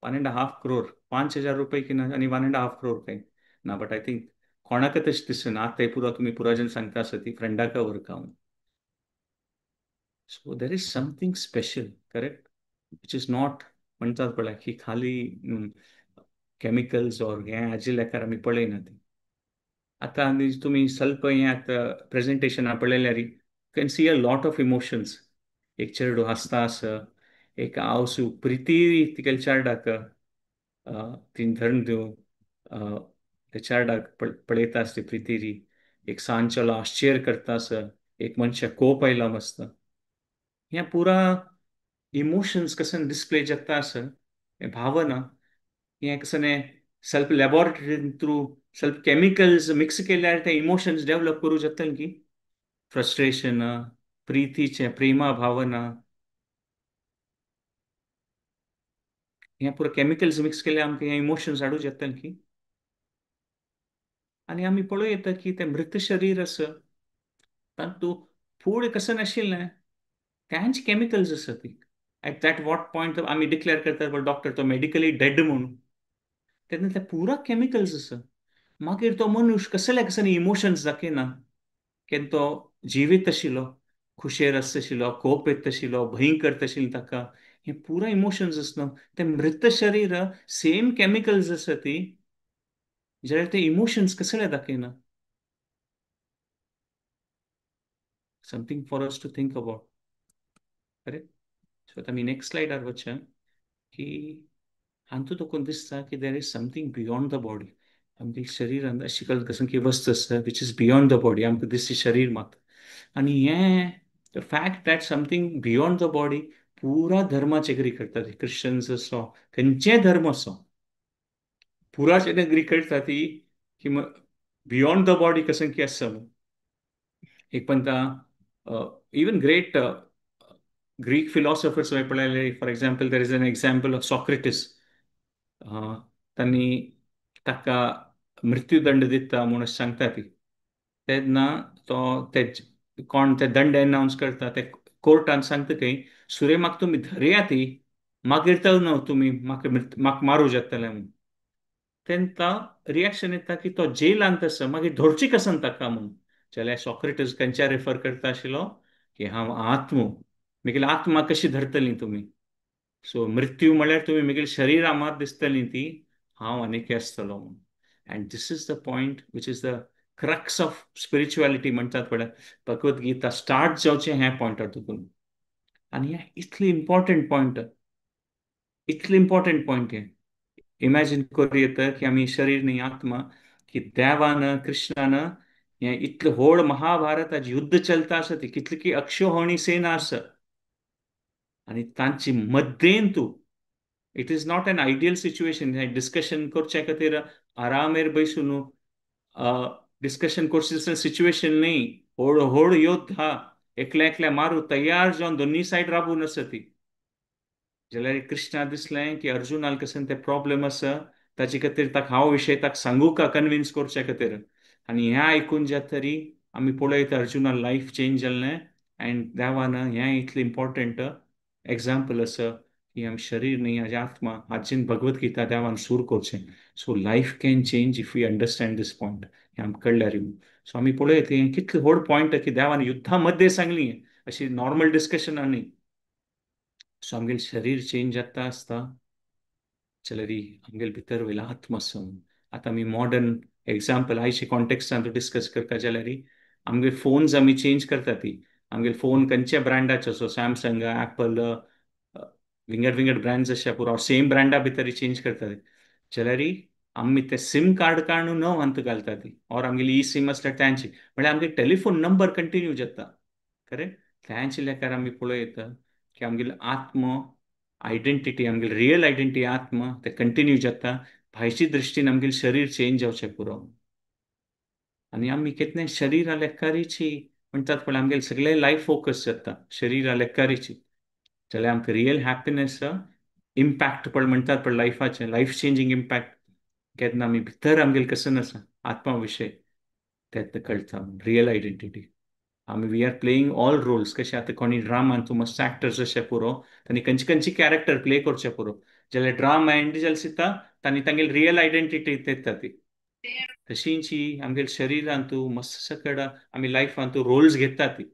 A: 1.5 crore. 5,000 रुपये की ना आणि 1.5 crore काही ना. बट आय थिंक कोणाक तशें दिसना. आता पुरो तुम्ही पुराजन सांगता आसत ती फ्रेंडाक वर का. So there is something special correct which is not म्हणतात पळय की खाली केमिकल्स और हें हाजे लेकार आमी पळयना ती. आता आनी तुम्ही ಸ್ವಲ್ಪ हें आतां प्रेझेंटेशन पळयल्यार you can C a lot of emotions. एक चेडूं हसता आस, एक आवसू प्रिती तिगेल्या चार्डाक तीन धरण दिवं ते चार्डाक पळयता आसता प्रिती. एक सांचेलो आश्चर्य करता आस, एक मनशा कोप आयला मस्त. हें पुरा इमोशन्स कसन डिस्प्ले जाता आस भावना हें कसं ಸ್ವಲ್ಪ लॅबॉरेटरी थ्रू ಸ್ವಲ್ಪ केमिकल्स मिक्स केल्यार ते इमोशन्स डेव्हलप करू जातले की फ्रस्ट्रेशन, प्रितीचे प्रेमा भावना हें पुरो केमिकल्स मिक्स केल्यार आमकां हे इमोशन्स हाडूं जातले की. आणि आमी पळोव येता की ते मृत शरीर आसा तातूंत फूड कसं नाशिल्लें कांयच केमिकल्स आसा ती. एट दॅट वॉट पॉयंट आमी डिक्लेअर करतात डॉक्टर तो मेडिकली डेड म्हणून. तेन्ना ते पुरा केमिकल्स आसा. मागीर तो मनुश्य कसले इमोशन्स दाखयना. केन्ना तो जिवीत आशिल्लो, खुशेर आशिल्लो, कोप येत आशिल्लो, भंय करत आशिल्ली ताका. हे पुरा इमोशन्स आसना. ते मृत शरीर सेम केमिकल्स आसा ती जाल्यार ते इमोशन्स कसले दाखयना. Something for us to think about. Correct. So आता मी नेक्स्ट स्लायडार वचचें की हातूंत तुका दिसता की there is something beyond the body. आमगे शरीरान शिकल कसं की वस्त आसता which is beyond the body आमकां दिसता शरीर मात. आणि हें the fact that something beyond the body पुरा धर्माचे एग्री करता. क्रिश्चन्स असो खंयचेय धर्म असो पुराचे एग्री करता ती की बियॉन्ड द बॉडी कसं की आसा. एक म्हणटा इवन ग्रेट ग्रीक फिलॉसॉफर्स पळयले for example there is an example of Socrates. त्यांनी ताका मृत्यूदंड दिता म्हणून सांगता ती. तेन्ना तो ते कोण ते दंड अनाउन्स करता ते कोर्टान सांगता की सुरे म्हाका तुमी धरया ती मागीर तर न्हू तुमी म्हाका मारूं जातले म्हणून. तेन्ना रिएक्शन येता की तो जेलांत आसा मागीर धरची कसन ताका म्हणून. जाल्यार सॉक्रेटिस खंयच्या रेफर करता आशिल्लो की हांव आत्मो म्हगेली आत्मा कशी धरतली तुमी. सो मृत्यू म्हळ्यार तुमी म्हगेली शरीर मात दिसतली ती हांव आनीक आसतलो म्हणून. And this is the point which is the crux of spirituality म्हणटात पळय भगवद्गीता स्टार्ट जावचें ह्या पॉयंटार तुकून. आनी हें इतलें इम्पॉर्टंट पॉयंट हें. इमॅजिन करूं येता की आमी शरीर न्ही आत्मा की देवान कृष्णान हें इतलें व्हड महाभारताचें युद्ध चलता आसा ती कितली की अक्षोहिणी सेना आसा आनी तांची मध्येन तूं it is not an ideal situation. हें डिस्कशन करचे खातीर आरामेर बसून डिस्कशन करचे सिच्युएशन न्ही. व्हड व्हड योद्ध हा एकल्या एकल्या मारूं तयार जावन दोनी सायड राबून आसा ती. जाल्यार कृष्णा दिसलें की अर्जुनाक कसन ते प्रॉब्लेम आसा ताचे खातीर ताका हांव विशय ताका सांगू का कन्विन्स करचे खातीर. आनी हें आयकून तरी आमी पळयता अर्जुना लायफ चेंज जाल्लें. अँड देवान हें इतलें इम्पॉर्टंट एग्जाम्पल आसा की आमी शरीर न्ही हाजी आत्मा हाचेन भगवद्गीता देवान सूर करचें. So life can change if we understand this point. हें आमकां कळल्यार. सो आमी पळयत हें कितलें व्हड पॉयंट की देवान युद्धा मध्ये सांगली अशी नॉर्मल डिस्कशनां न्ही. सो आमगेलें शरीर चेंज जाता आसता जाल्यार आमगेले भितर वयलो आत्मा आसा आतां आमी मॉडर्न एग्जाम्पल आयच्या कॉन्टेक्स्टान डिस्कस करता जाल्यार आमगे फोन्स आमी चेंज करता ती आमगेले फोन खंयच्या ब्रँडाचो असो सॅमसंग ऍपल विंगड विंगड ब्रँड्स अशा पुरो सेम ब्रँडा भितर चेंज करता ती जाल्यार आमी ते सिम कार्ड काडून नवो अंत घालता ती और आमगेली ई सिम आसल्यार तांची म्हळ्यार आमगे टेलिफोन नंबर कंटिन्यू जाता खरें तांचे लेकार आमी पळयता की आमगेलो आत्म आयडेंटिटी आमगेली रियल आयडेंटिटी आत्मा ते कंटिन्यू जाता भायची दृश्टीन आमगेलें शरीर चेंज जावचें पुरो आनी आमी कितने शरीरा लेकारीची म्हणटात पण आमगेलें सगळें लायफ फोकस जाता शरीरा लेकारीची जाल्यार आमकां रियल हॅपिनेस इम्पॅक्ट पण म्हणटात पण लायफाचें लायफ चेंजींग इम्पॅक्ट केन्ना आमी भितर आमगेलें कसन आसा आत्मा विशय तें कळटा रियल आयडेंटिटी आमी we are playing all roles कशें आतां कोणी ड्रामान तूं मस्त एक्टर्स अशें पुरो तांणी खंयची खंयची कॅरेक्टर प्ले करचे पुरो जाल्यार ड्रामा एंड जाल्यार दिता तांणी तांगेली रियल आयडेंटिटी तेता ती तशींची आमगेल्या शरिरान तूं मस्त सकड आमी लायफान तूं रोल्स घेता ती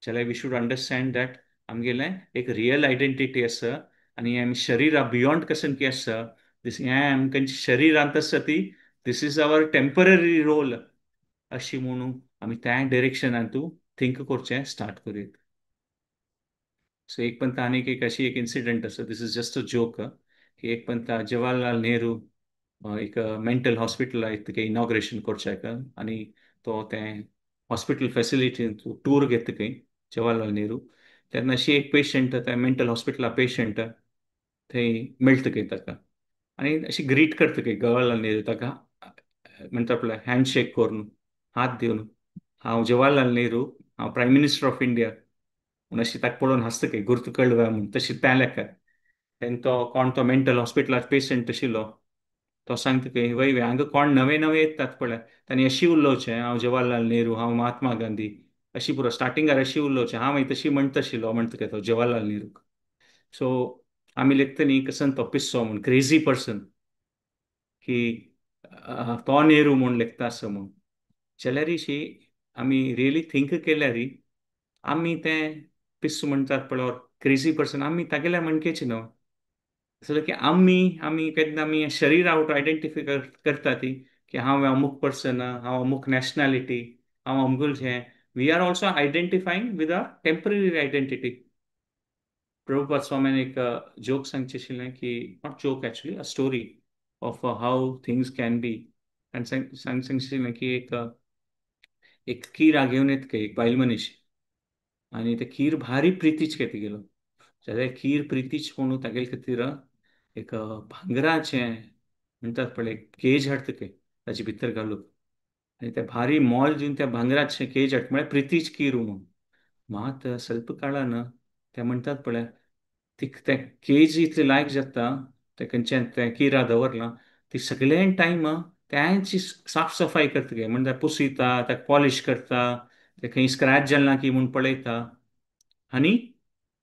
A: जाल्यार वी शूड अंडरस्टँड दॅट आमगेलें एक रियल आयडेंटिटी आसा आनी आमी शरिरा बियॉन्ड कसन की आसा दिस हें आमकां शरिरांत आसा ती दिस इज आवर टेम्पररी रोल अशी म्हणून आमी त्या डिरेक्शनान तूं थिंक करचें स्टार्ट करूया सो एक पंत आनीक एक अशी एक इन्सिडेंट आसा दिस इज जस्ट अ जोक की एक पंत जवाहरलाल नेहरू एक मेंटल हॉस्पिटल तेगे इनॉग्रेशन करचें आनी तो तें हॉस्पिटल फेसिलिटी टूर घेता खंय जवाहरलाल नेहरू तेन्ना अशी एक पेशंट त्या मेंटल हॉस्पिटला पेशंट थंय मेळटा खंय ताका आनी अशी ग्रीट करता खंय जवाहरलाल नेहरू ताका म्हणटा पळय हँडशेक करून हात दिवन हांव जवाहरलाल नेहरू हांव प्रायम मिनिस्टर ऑफ इंडिया म्हूण अशी ताका पळोवन हांसता खंय गुर्तू कळवा म्हूण तशी त्या लेकार तेन्ना तो कोण तो मेंटल हॉस्पिटलाचो पेशंट आशिल्लो तो सांगता की वय वय हांगा कोण नवे नवे येतात पळय तांणी अशी उलोवचें हांव जवाहरलाल नेहरू हांव महात्मा गांधी अशी पुरो स्टार्टिंगार अशी उलोवचें हांव मागीर तशी म्हणटा आशिल्लो म्हणटा तो जवाहरलाल नेहरू सो आमी लेखता न्ही कसन तो पिस्सो म्हूण क्रेझी पर्सन की तो नेहरू म्हूण लेखता आसा म्हूण जाल्यार शी आमी रियली थिंक केल्यार आमी तें पिस्सू म्हणटात पळय क्रेझी पर्सन आमी तागेल्या मणकेचे न्हू सो की आमी केन्ना आमी शरीर आवट आयडेंटिफाय करता ती की हांव अमूक पर्सन हांव अमूक नॅशनॅलिटी हांव अमगुलशें we are also identifying with a temporary identity Prabhupada स्वामीन एक जोक सांगचे आशिल्लें की not joke actually a story of how things can be आनी सांगशिल्लें की एक कीर घेवन येत एक बायल मनीस आनी ते कीर भारी प्रितीच तेगेलो जाल्यार कीर प्रितीच म्हणून तागेले खातीर एक भांगराचें म्हणटात पळय केज हाडटा खंय ताचे भितर घालून आनी ते भारी मोल दिवन त्या भांगराचें केज हाडटा म्हळ्यार प्रितीच कीर म्हणून मात ಸ್ವಲ್ಪ काळान ते म्हणटात पळय ते केज इतले लायक जाता ते खंयचे ते किरा दवरलां ती सगळे टायम त्यांची साफ सफाई करता गे म्हणजे पुसयता ताका पॉलिश करता ते खंय स्क्रॅच जालना की म्हूण पळयता आनी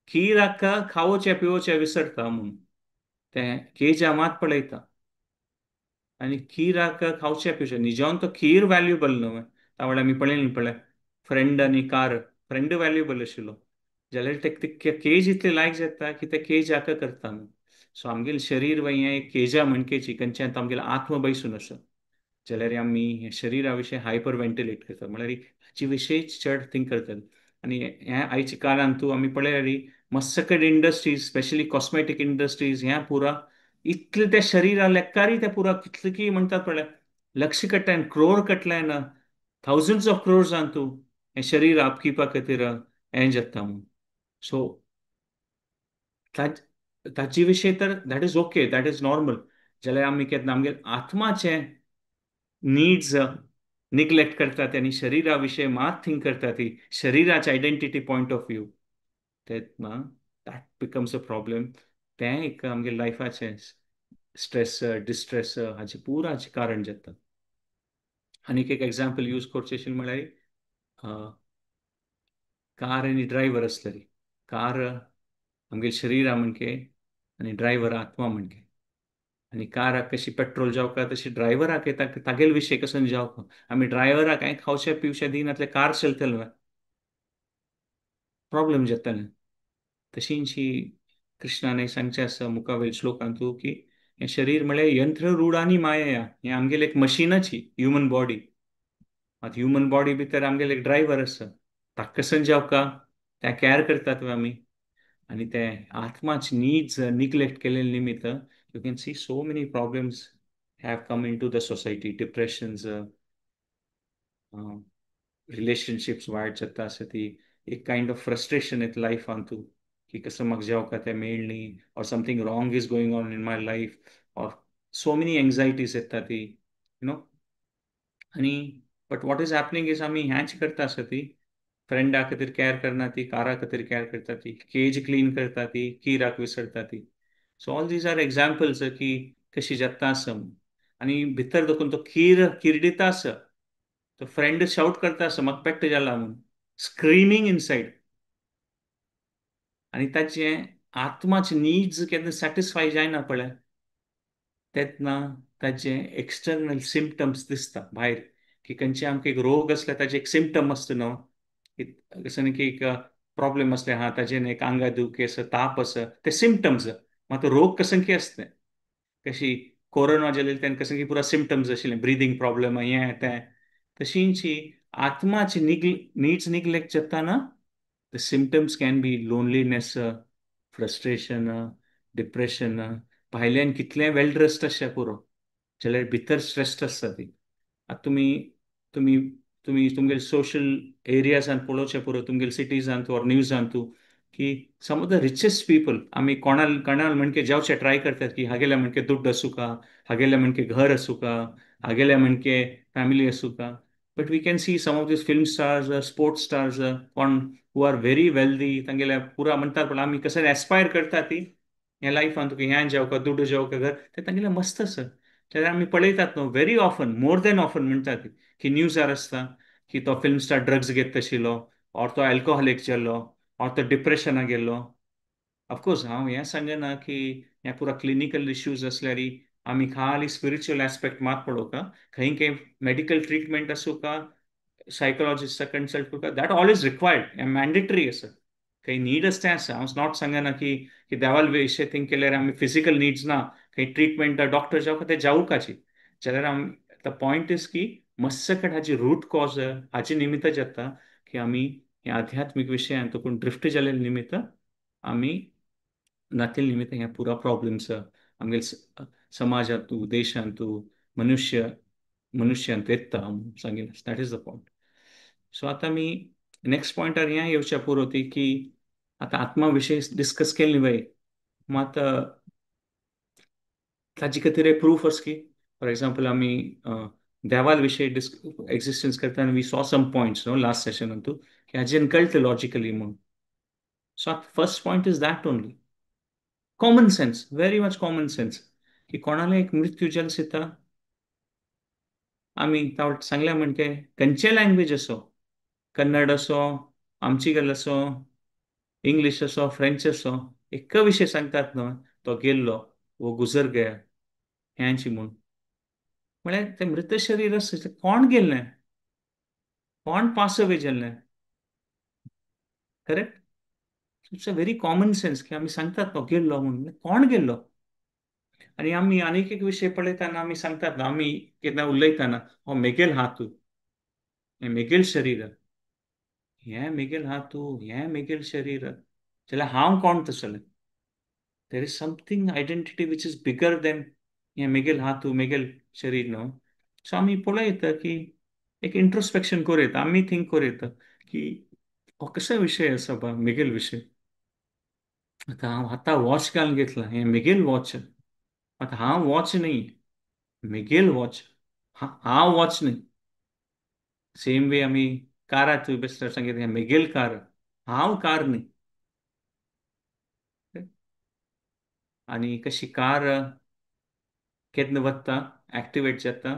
A: खीराक खावोवचें पिवोवचें विसरता म्हूण तें केजा मात पळयता आनी खीराक खावचें पिवचें न्हिजोवन तो खीर व्हॅल्युएबल न्हू त्या वेळार आमी पळयलें पळय फ्रेंड आनी कार फ्रेंड व्हॅल्युएबल आशिल्लो जाल्यार ते केज इतले लायक जाता की ते केज हाका करता सो आमगेलें शरीर वा हें एक केजा म्हणकेची खंयच्यान आमगेलो आत्म बसून आसा जाल्यार आमी हे शरिरा विशीं हायपर वेंटिलेट करतात म्हळ्यार हाचे विशयी चड थिंक करतात आनी हे आयच्या काळान तूं आमी पळयल्यार मस्तकड इंडस्ट्रीज स्पेशली कॉस्मेटीक इंडस्ट्रीज ह्या पुरा इतले ते शरिरा लेकारी ते पुरा कितले की म्हणटात पळय लक्ष कटल्यान क्रोर कटल्यान थाउजंड्स ऑफ क्रोर्सां तूं हें शरीर आपकिपा खातीर हें जाता म्हूण सो ताचे विशयी तर that is okay that is normal जाल्यार आमी केन्ना आमगे आत्माचें नीड्स निग्लेक्ट करतात आनी शरिरा विशयी मात थिंक करता ती शरिराचे आयडेंटिटी पॉयंट ऑफ व्यू तेन्ना दॅट बिकम्स अ प्रॉब्लेम तें एक आमगे लायफाचें स्ट्रेस डिस्ट्रेस हाचे पुरा हाचें कारण जाता आनीक एक एग्जाम्पल यूज करचें आशिल्लें म्हळ्यार कार आनी ड्रायव्हर आसलेली कार आमगे शरिरा म्हणके आनी ड्रायव्हर आत्मा म्हणके आनी काराक कशी पेट्रोल जावका तशी ड्रायव्हराक तागेले विशय कसन जावका आमी ड्रायव्हराक कांय खावचें पिवचें दिनातले कार चलतले प्रॉब्लेम जाताले तशींची कृष्णाने सांगचे असं मुखावेल श्लोकांत तू की हे शरीर म्हळ्यार यंत्र रूढ आनी माया हे आमगेले एक मशीनच ही ह्युमन बॉडी. आता ह्युमन बॉडी भितर आमगेले एक ड्रायव्हर आसा. ताका कसं जेवका त्या केअर करतात आमी. आणि ते आत्माच नीड्स निग्लेक्ट केलेले निमित्त you can see so many problems have come into the society. Depressions, relationships वायट जाता आसा ती, एक काइंड ऑफ फ्रस्ट्रेशन येता लायफान तू की कसं म्हाका जेवका तें मेळ्ळी or something wrong is going on in my life or so many anxieties येता ती नो. आणि but what is happening is आमी ह्याच करता आसा ती फ्रेंडा खातीर केअर करना ती, कारा खातीर केअर करता ती, केज क्लीन करता ती, किराक विसरता ती. So all these are examples की कशी जाता आसा म्हूण. आणि भितर देखून तो किरडिता आसा, तो फ्रेंड शाउट करता आसा म्हाका पेट्ट जाला म्हणून, स्क्रीमिंग इनसायड. आणि ताचे आत्माचे नीड्स केन्ना सॅटिस्फाय जायना पळय, तेन्ना ताचे एक्सटर्नल सिम्पटम्स दिसता भायर. की खंयचे आमकां एक रोग असले ताचे एक सिम्पटम आसता न्हू. कसं न्ही की एक प्रॉब्लेम असले हा ताजेन एक आंगा दुखी आसा, ताप आसा, ते सिम्पटम्स. मात रोग कसं की असते कशी कोरोना जालेली तेन्ना कसं की पुरा सिम्पटम्स आशिल्ले, ब्रिदींग प्रॉब्लेम हें तें. तशींची आत्माची नीड्स निग्लेक्ट जाताना the symptoms can be loneliness, frustration, depression. भायल्यान कितलें वेल ड्रेस्ड आसचें पुरो जाल्यार भितर स्ट्रेस्ड आसता ती. आतां तुमी तुमी तुमी तुमगेले सोशल एरियाजान पळोवचें पुरो तुमगेले सिटीजान तूं ऑर न्यूजान तूं की सम ऑफ द रिचेस्ट पीपल आमी कोणाल म्हणके जेवचे ट्राय करतात की हागेले म्हणके दुड्ड आसूं का, हागेले म्हणके घर आसूं का, हागेले म्हणके फॅमिली आसूं का. But we can see some of these film stars, sports stars, कोण हू आर व्हेरी वेल्दी तांगेल्या पुरा म्हणटात पण आमी कसं एस्पायर करता ती ह्या लायफान तुका ह्या जेवका दुड्ड जेवका घर ते तांगेलें मस्त आसा. जाल्यार आमी पळयतात न्हू very often, more than often म्हणटात की न्यूजार आसता की तो फिल्म स्टार ड्रग्स घेत आशिल्लो, ऑर तो अल्कोहोलीक जाल्लो, ऑर तो डिप्रेशनाक गेल्लो. ऑफकोर्स हांव हें सांगना की हे पुरा क्लिनिकल इश्यूज असल्यार आमी खाली स्पिरिच्युअल एस्पेक्ट मात पळोवका. खंय मेडिकल ट्रीटमेंट आसूं का, सायकोलॉजिस्टा कन्सल्ट करता दॅट ऑल इज रिक्वायर्ड, हें मॅन्डेटरी आसा. काही नीड असते आसा, हांव नॉट सांगना की देवाल विशय थिंक केल्यार आमी फिजिकल नीड्स ना, काही ट्रीटमेंट डॉक्टर जावं ते जावूकाची. जाल्यार द पॉयंट इज की मस्सकट हाची रूट कॉज हाचे निमित्त जाता की आमी हे आध्यात्मिक विशयान तकून ड्रिफ्ट जाल्ले निमित्त आमी नातेल निमित्त ह्या पुरा प्रॉब्लेम्स आमगे समाजांतू देशांतू मनुष्य मनुष्यांत येता सांगेन that is the point. So आतां आमी नेक्स्ट पॉयंटार हें येवच्या पुरो ती की आतां आत्मा विशय डिस्कस केली वय मात ताजे खातीर एक प्रूफ आसा की फॉर एग्जाम्पल आमी देवाल विशय एक्झिस्टन्स करता we saw some points no last सेशनान तू की हाजेन कळटा लॉजिकली म्हणून. So first point is that only common sense, very much common sense की कोणाला एक मृत्यू जल्स येता आमी सांगल्या म्हणके खंयचे लँग्वेज असो, कन्नड असो, आमची गल असो, इंग्लिश असो, फ्रेंच असो, एक विशय सांगतात न्हू तो गेल्लो वो गुजर गया ह्यांची म्हूण. म्हळ्यार ते मृत शरीर आसा कोण गेल्लें, कोण पास अवे जाल्लें. Correct. It's a very common sense की आमी सांगतात तो गेल्लो म्हणून कोण गेल्लो. आणि आमी आनीक एक विशय पळयताना आमी सांगतात आमी केन्ना उलयताना हो मेगेल हातू, हें मेगेल शरीर, हें मेगेल हातू, हें मेगेल शरीर जाल्यार हांव कोण तसलें. देर is something identity which is bigger than हें मेगेल हातू मेगेल शरीर न्हू. सो आमी पळयता की एक इंट्रोस्पेक्शन करूं आमी थिंक करूं येता की हो कसो विशय आसा बा मेगेल विशय. आतां हांव आतां वॉच घालून घेतला हें मेगेल वॉच. आतां हांव वॉच न्ही, मेगेल वॉच. हांव वॉच न्ही. सेम वे आमी कारांत बेसल्यार सांगितलें मेगेल कार, हांव कार न्ही. आनी कशी कार केन्ना वता एक्टिवेट जाता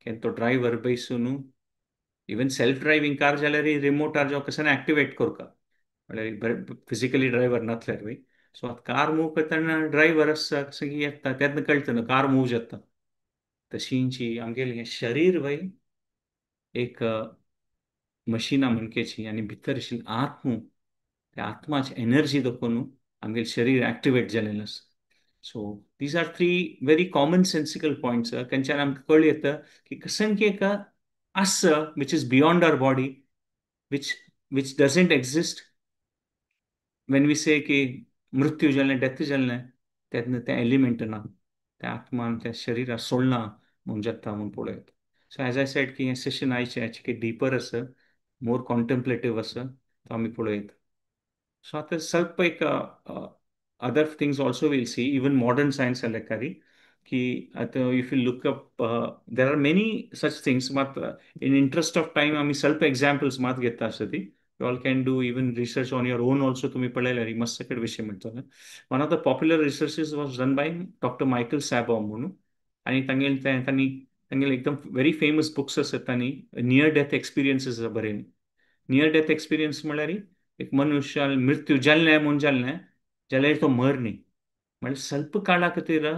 A: केन्ना तो ड्रायव्हर बैसून इवन सेल्फ ड्रायव्हिंग कार जाल्यार रिमोटार जावं कसं एक्टिवेट करता म्हळ्यार फिजिकली ड्रायव्हर नासल्यार बी. सो आतां कार मूव करतना ड्रायव्हर आसता कसं की येता तेन्ना कळटा न्हू कार मूव जाता. तशींची आमगेलें हें शरीर वय एक मशिना म्हणकेची आनी भितर आशिल्ली आत्म त्या आत्माची एनर्जी दाखोवन आमगेलें शरीर एक्टिवेट जालेलें आसा. So these are three very common sensical points खंयच्यान आमकां कळून येता की कसन की एक आसा which is beyond our body, which which doesn't exist when we say की मृत्यू जालें, डेथ जालें, तेन्ना तें एलिमेंट ना, तें आत्मान त्या शरिराक सोडना म्हूण जगता म्हूण पळयत. सो एज आय सेड की हें सेशन आयचें हेचें डीपर आसा, मोर कॉन्टेम्प्लेटिव्ह आसा, तो आमी पळयत. So आता ಸ್ವಲ್ಪ एक other things also we'll see, even modern science ಲೆಕ್ಕರಿ की आता if you look up, there are many such things, मात in interest of time आम्ही ಸ್ವಲ್ಪ examples मात घेता आसती. You all can do even research on your own also, तुम्ही पळयल्यार मस्त सगळे विषय म्हणतो. One of the popular researches was done by Dr. Michael Sabom म्हणून, आणि तांगेले एकदम very famous books आसात तांणी नियर डेथ एक्सपिरियन्सेस बरयले. नियर डेथ एक्सपिरियन्स म्हळ्यार एक मनुष्य मृत्यू जाल्लें म्हूण जाल्लें जाल्यार तो मरनी, म्हळ्यार ಸ್ವಲ್ಪ काळा खातीर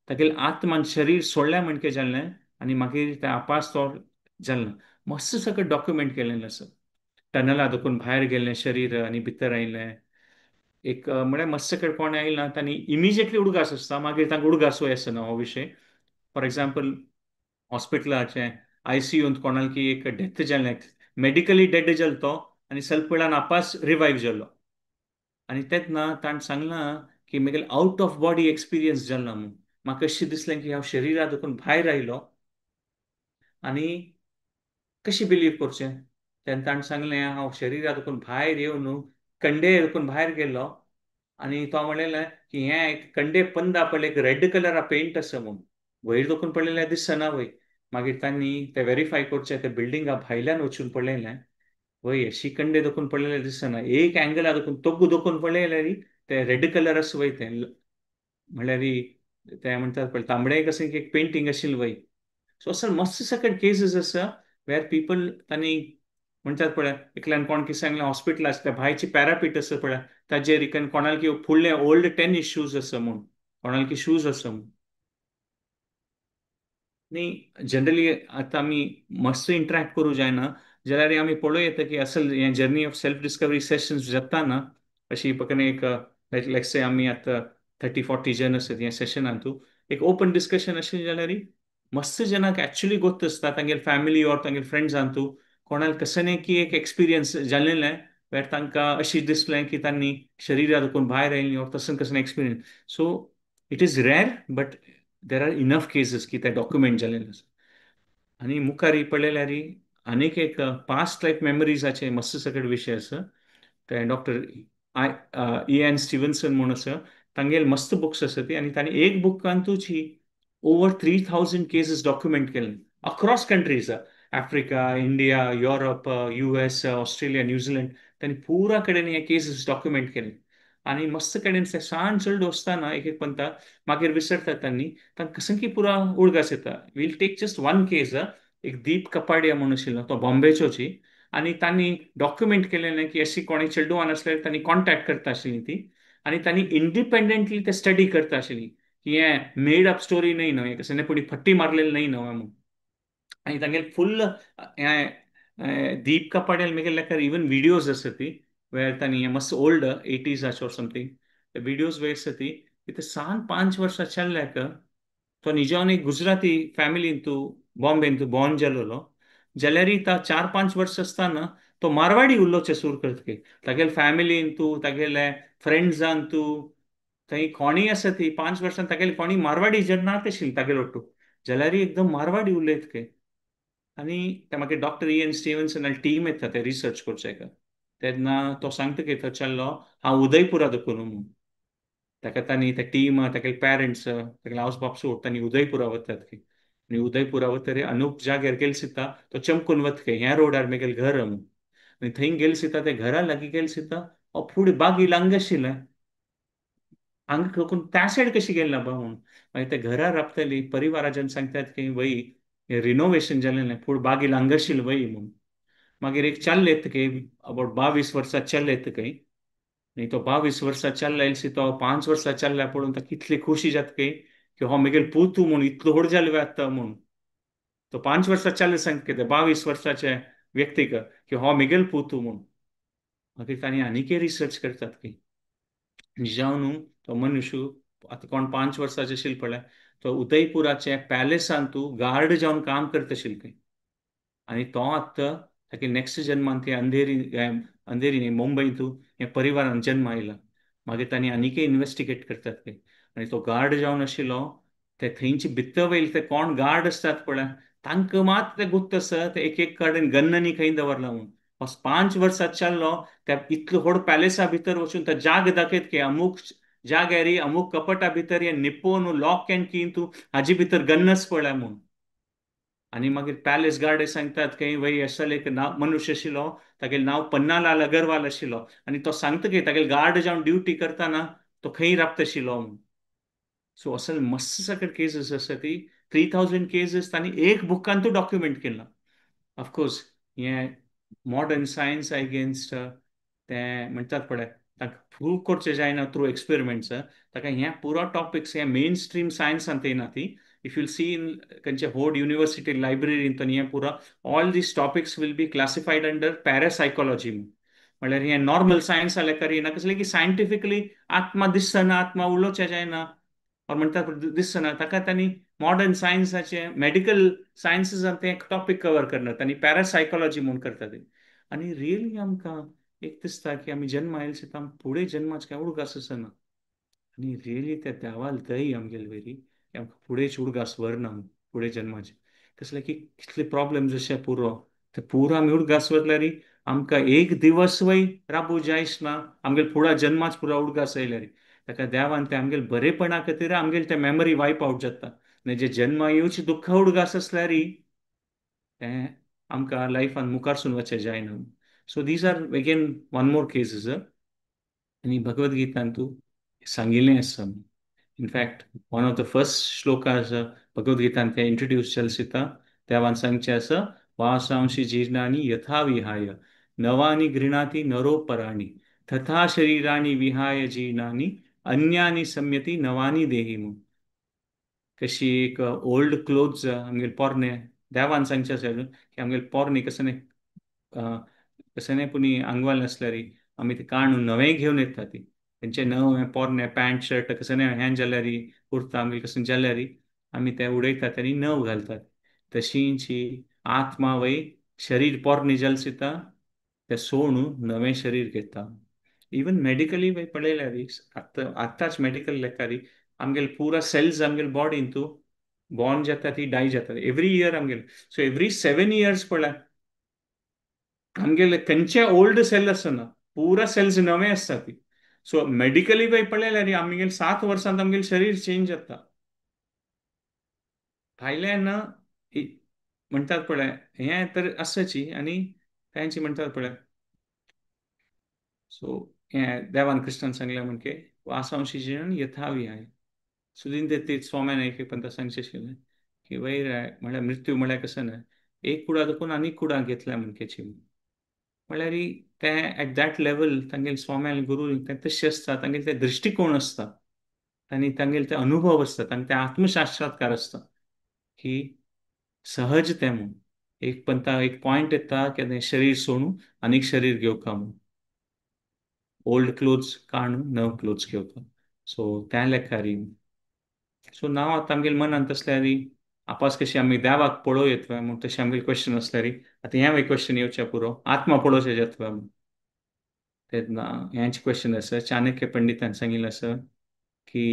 A: तागेलें आत्मान शरीर सोडल्या म्हणके जाल्लें आनी मागीर ते आपास तो जाल्लो. मस्त सगळें डॉक्युमेंट केलेलें आसा. टनला देखून भायर गेल्लें शरीर आनी भितर आयिल्लें. एक म्हळ्यार मस्त सगळें कोण आयिल्लो तांणी इमिजिएटली उडगास आसता, मागीर तांकां उडगासूय आसना हो विशय. फॉर एक्झाम्पल हॉस्पिटलाचे आयसीयूंत कोणाल की एक डेथ जाल्लें, मेडिकली डेड जालो तो आनी ಸ್ವಲ್ಪ वेळान आपास रिवायव जालो. आनी तेन्ना ताणें सांगलां की म्हगेलें आउट ऑफ बॉडी एक्सपिरियन्स जाल्लो म्हणून. म्हाका अशें दिसलें की हांव शरिरा देखून भायर आयलो आनी कशें बिलीव करचें. तेन्ना ताणें सांगलें हांव शरिरा देखून भायर येवन कंडे देखून भायर गेल्लो आनी तो म्हणलेलें की हें एक कंडे पंदा पळय एक रेड कलरा पेंट आसा म्हूण. वयर देखून पळयल्यार दिसना वय. मागीर तांणी ते व्हेरीफाय करचें, ते बिल्डिंगा भायल्यान वचून पळयलें, वय अशी कंडे देखून पळयल्यार दिसना. एक अँगला देखून तोग्गू देखून पळयल्यार ते रेड कलर आसा वय तें, म्हळ्यार ते म्हणटात पळय तांबडे कशें एक पेंटींग आशिल्लें वय. सो असं मस्त सगळे केसीस आसा वेर पीपल तांणी म्हणटात पळय एकल्यान कोण कितें सांगलें हॉस्पिटलाच त्या भायची पॅरापीट आसा पळय ताचेर कोणाल की फुडले ओल्ड टेनीस शूज आसा म्हूण, कोणाल की शूज आसा म्हूण. न्ही जनरली आतां आमी मस्त इंटरॅक्ट करूं जायना जाल्यार आमी पळोवं येता की असल हें journey of self discovery sessions जाताना अशी पकडून एक लेट्स से आमी आतां 30-40 जन आसत ह्या सेशनांतू एक ओपन डिस्कशन अशें जाल्यार मस्त जनाक एक्चुअली गोत्त आसता तांगेर फॅमिली ऑर तांगेर फ्रेंड्सांतू कोणाल कसने की एक एक्सपिरियन्स जाल्लेलें वेर तांकां अशें दिसलें की तांणी शरिरा देखून भायर आयलीं ऑर तसन कसलें एक्सपिरियन्स. सो इट इज रेर but there are enough cases की ते डॉक्युमेंट जाल्लेले आसा. आनी मुखार पळयल्यार आनीक एक पास्ट लायफ मेमरीजाचे मस्त सगळे विशय आसा. ते डॉक्टर इएन स्टिव्हन्सन म्हणून आसा, तांगेल मस्त बुक्स आसा ती आनी तांणी एक बुकांतूच ओवर 3000 केसीस डॉक्युमेंट केले across countries, Africa, India, Europe, US, Australia, New Zealand. त्यांनी पुरा कडेन हे केसीस डॉक्युमेंट केले आनी मस्त कडेन ते सांज चड वचताना एक एक पंता मागीर विसरतात तांणी तांकां कसन की पुरा उडगास येता. वील टेक जस्ट वन केस, एक दीप कपाडिया म्हणून आशिल्लो तो बॉम्बेचोची आनी तांणी डॉक्युमेंट केलेलें की अशी कोणी चेडूवान आसल्यार तांणी कॉन्टॅक्ट करता आशिल्ली ती आनी तांणी इंडिपेंडंटली ते स्टडी करता आशिल्ली की हें मेड अप स्टोरी न्हय न्हय कसं कोणी फट्टी मारलेली न्हय न्हय म्हणून. आनी तांगेले फुल्ल दीप कपाड्याल म्हगेले लेकार इवन विडियोज आसा ती वेर तांणी मस्त old 80s or something videos वेर आसा ती ते सांग 5 वर्सां चल्ल्याक तो निजावन एक गुजराती फॅमिलींतू बॉम्बेंतू बॉर्न जालोलो जाल्यार ता 4-5 वर्स आसतना तो मारवाडी उलोवचे सुरू करतके तागेले फॅमिलींतू तागेले फ्रेंड्सांतू थंय कोणीय आसा ती 5 वर्सां तागेले कोणी मारवाडी जर नात आशिल्ली तागेले ओटू जाल्यार एकदम मारवाडी उलयतके. आनी ते मागीर डॉक्टर इएन स्टिव्हन्सन टीम येता ते रिसर्च करचेका तेन्ना तो सांगता की थंय चल्लो हांव उदयपुरा देखून म्हणून ताका तांणी ते टीम तागेले पेरंट्स तागेले आवय बापूय सोडटा उदयपुरा वतात की आनी उदयपुरा वतरी अनूप जाग्यार गेले सिता तो चमकून वतके ह्या रोडार म्हगेलें घर म्हणून आनी थंय गेले सिता ते घरा लागीं गेले सिता फुडें बागी लांग आशिल्लें हांगा लोकून त्या सायड कशी गेली ना म्हणून मागीर ते घरा राबतली परिवाराच्यान सांगतात की वय हे रिनोवेशन जालें फुडें बागी लांग आशिल्लें वय म्हणून. मागीर एक चल्ल येतके अबावट 22 वर्सां चल्ल येतके न्ही तो 22 वर्सां चल्ला इल्सी तो 5 वर्सां चल्ल्या पळोवन तो कितली खुशी जातके की हो म्हगेलो पूत म्हणून इतलो व्हड जालो आतां म्हणून. तो 5 वर्सां चल्ला सांगता ते 22 वर्साचे व्यक्तीक की हो म्हगेलो पूत म्हणून. मागीर तांणी आनीकय रिसर्च करतात की जावन तो मनुष्य आता कोण 5 वर्साचे आशिल्लो पळय तो उदयपुराचे पॅलेसान तूं गार्ड जावन काम करता आशिल्लो आणि तो आत्ता ताका नेक्स्ट जन्मान ते अंधेरी अंधेरी न्ही मुंबई तूं हे परिवारान जन्म आयला मागीर तांणी आनीकय इन्व्हेस्टिगेट करतात ते आणि तो गार्ड जावन आशिल्लो ते थंयचे भितर वयले ते कोण गार्ड असतात पळय तांकां मात ते गुप्त आसा ते एक एक कडेन गन्नांनी खंय दवरला म्हणून 5 वर्सात चाललो त्या इतलो व्हड पॅलेसा भितर वचून तो जाग दाखयत की अमूक जाग्यार अमूक कपटा भितर हे निप्पो न्हू लॉक अँड की तूं हाजे भितर गन्नस पळय म्हणून आणि मागीर पॅलेस गार्डे सांगतात की वय असल एक नाव मनुष्य आशिल्लो तागेलें नांव पन्नालाल अगरवाल आशिल्लो आणि तो सांगता की तागेले गार्ड जावन ड्युटी करतना तो खंय राबता आशिल्लो म्हणून सो असल मस्त सगळे केसीस आसा ती 3000 केसीस तांणी एक बुकान तूं डॉक्युमेंट केला ऑफकोर्स हे मॉडर्न सायन्स अगेन्स्ट ते म्हणटात पळय ताका प्रूव करचें जायना थ्रू एक्सपेरिमेंट्स ताका हे पुरो टॉपिक्स हे मेन स्ट्रीम सायन्सांत येना ती इफ यूल सी इन खंयचे होड युनिवर्सिटी लायब्ररीन तर हे पुरो all these topics will be classified under parapsychology म्हळ्यार हे नॉर्मल सायन्स जाल्यार येना कसलें की सायंटिफिकली आत्मा दिसना आत्मा उलोवचें जायना और म्हणटात दिसना ताका तांणी मॉडर्न सायन्साचे मेडिकल सायन्सीसांत ते एक टॉपिक कवर करनात आनी पॅरासायकॉलॉजी म्हूण करता ते आनी रियली आमकां एक दिसता की आमी जल्म आयले आम फुडें जल्माचे कांय उडगास आसना आनी रियली त्या देवाल दय आमगेले वयली की आमकां फुडेंच उडगास व्हरना फुडें जल्माचे कसले की कितले प्रॉब्लेम्स अशे पुरो ते पुरो आमी उडगास व्हरल्यार आमकां एक दिवस वय राबू जायच ना आमगेले फुडा जल्माच पुरो उडगास येयल्यार ताका देवान ते आमगेले बरेपणा खातीर आमगेले ते मेमरी वायप आउट जाता आनी जे जल्मा येवचे दुख्ख उडगास आसल्यार तें आमकां लायफान मुखारसून वचचें जायना so these are again one more cases आनी भगवद्गीतान तूं सांगिल्लें आसा in fact one of the first श्लोका आसा भगवद्गीतान ते इंट्रोड्यूस जाल्ले दिता देवान सांगचें आसा वासांशी जीर्णानी यथा विहाय नवानी गृणाती नरोपराणी तथा शरीराणी विहाय जीर्णानी अन्यानी संयती नवानी देही म्हणून कशी एक ओल्ड क्लोथ्स आमगेले पोरणे देवान सांगचे आसा की आमगेले पोरणे कसं नाही पुणी आंगवाल नसल्यार आमी ते काडून नवें घेवन येता ती तेंचे नवे पोरणे पॅन्ट शर्ट कसं नाही हें जाल्यार कुर्ता आमगे कसं जाल्यार आमी ते उडयतात आनी नव घालतात तशींच ही आत्मा वय शरीर पोरणे जाल्ले दिता ते सोडून नवें शरीर घेता इवन मेडिकली वय पळयल्यार आत्ताच मेडिकल लेखारी आमगेले पुरा सेल्स आमगेले बॉडीन तूं बॉर्न जाता ती डाय जाता एवरी इयर आमगेले सो एवरी 7 इयर्स पळय आमगेले खंयचे ओल्ड सेल आसना पुरा सेल्स नवे आसता ती सो मेडिकली वय पळयल्यार आमगेले 7 वर्सांत आमगेले शरीर चेंज जाता थायलँड म्हणटात पळय हें तर आसची आनी तांची म्हणटात पळय सो हें देवान कृष्णान सांगलें म्हणके वासांशी जिण यथावी आहे सुदीन ते स्वाम्यान एक पंत सांगचे आशिल्लें की वयर म्हळ्यार मृत्यू म्हळ्यार कसं ना एक कुडा देखून आनीक कुडा घेतल्या म्हणकेची म्हळ्यार ते एट दॅट लेवल तांगेले स्वाम्यान गुरू ते तशें आसता तांगेले ते दृश्टिकोण आसता आनी तांगेले ते अनुभव आसता तांगे ते आत्मसाक्षात्कार आसता की सहज ते म्हूण एक पंता एक पॉयंट येता की तें शरीर सोडून आनीक शरीर घेवका म्हूण ओल्ड क्लोथ्स काडून नव क्लोथ्स घेवपाक सो त्या लेखारी सो नाव आतां आमगेले मनांत तसल्यार आपास कशी आमी देवाक पळोव येतवा म्हूण तशें आमगेले क्वेश्चन आसल्यार आतां हें क्वेश्चन येवचे पुरो आत्मा पळोवचें येतवा म्हूण तेन्ना हेंचे क्वेश्चन आसा चाणक्य पंडितान सांगिल्लें आसा की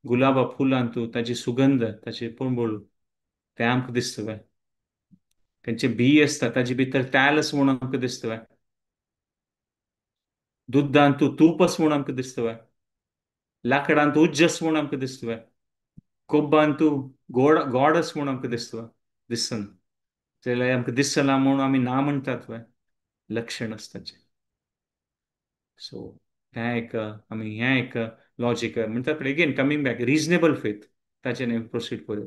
A: गुलाबा फुलां तूं ताजी सुगंध ताचे पळोवन तें आमकां दिसता तेंचे बी आसता ताजे भितर तेल आसा म्हूण आमकां दिसता दुदान तूं तूप आसा म्हूण आमकां दिसता लाकडान तूं उज्ज आसा म्हूण आमकां दिसता कोब्बान तूं गोड आसा म्हूण आमकां दिसना जाल्यार आमकां दिसना म्हूण आमी ना म्हणटात लक्षण आसता ताचें सो हें एक आमी हें एक लॉजीक म्हणटा again coming back reasonable faith ताचेर प्रोसीड करूं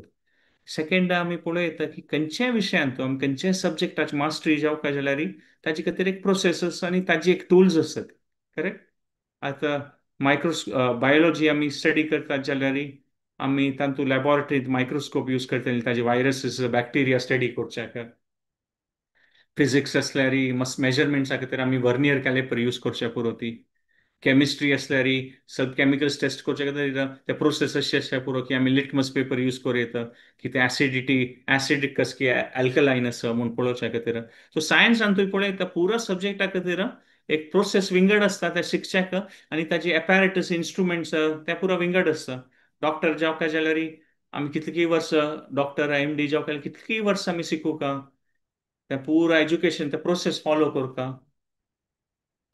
A: सेकंड आमी पळयता की खंयच्याय विशयांत तूं आमी खंयच्याय सब्जेक्टाची मास्टरी जावपा जाल्यार ताजे खातीर एक प्रोसेस आसा आनी ताजी एक टूल्स आसतात करेक्ट आतां बायोलॉजी आमी स्टडी करतात जाल्यार आमी तातूंत लॅबॉरेटरींत मायक्रोस्कोप यूज करता ताजे वायरसीस बॅक्टेरिया स्टडी करच्याक फिजिक्स आसल्यार मस्ट मेजरमेंट्सा खातीर आमी वर्नियर कॅलिपर यूज करचे पुरो ती केमिस्ट्री असल्यारी सब केमिकल्स टेस्ट करचे खातीर ते प्रोसेस अशें आसता पुरो की आमी लिटमस पेपर यूज करूं येता की ते ऍसिडिटी ऍसिडिक कस की अल्कलायन आसा म्हूण पळोवच्या खातीर. सो सायन्सान तुवें पळयता पुरो सब्जेक्टा खातीर एक प्रोसेस विंगड आसता त्या शिक्षक आनी ताजी एपॅरेटस इन्स्ट्रुमेंट्स त्या पुरो विंगड आसता. डॉक्टर जावका जाल्यार आमी कितलीं वर्स डॉक्टर MD जावका कितलीं वर्स आमी शिकूं का त्या पुरो एज्युकेशन त्या प्रोसेस फॉलो करता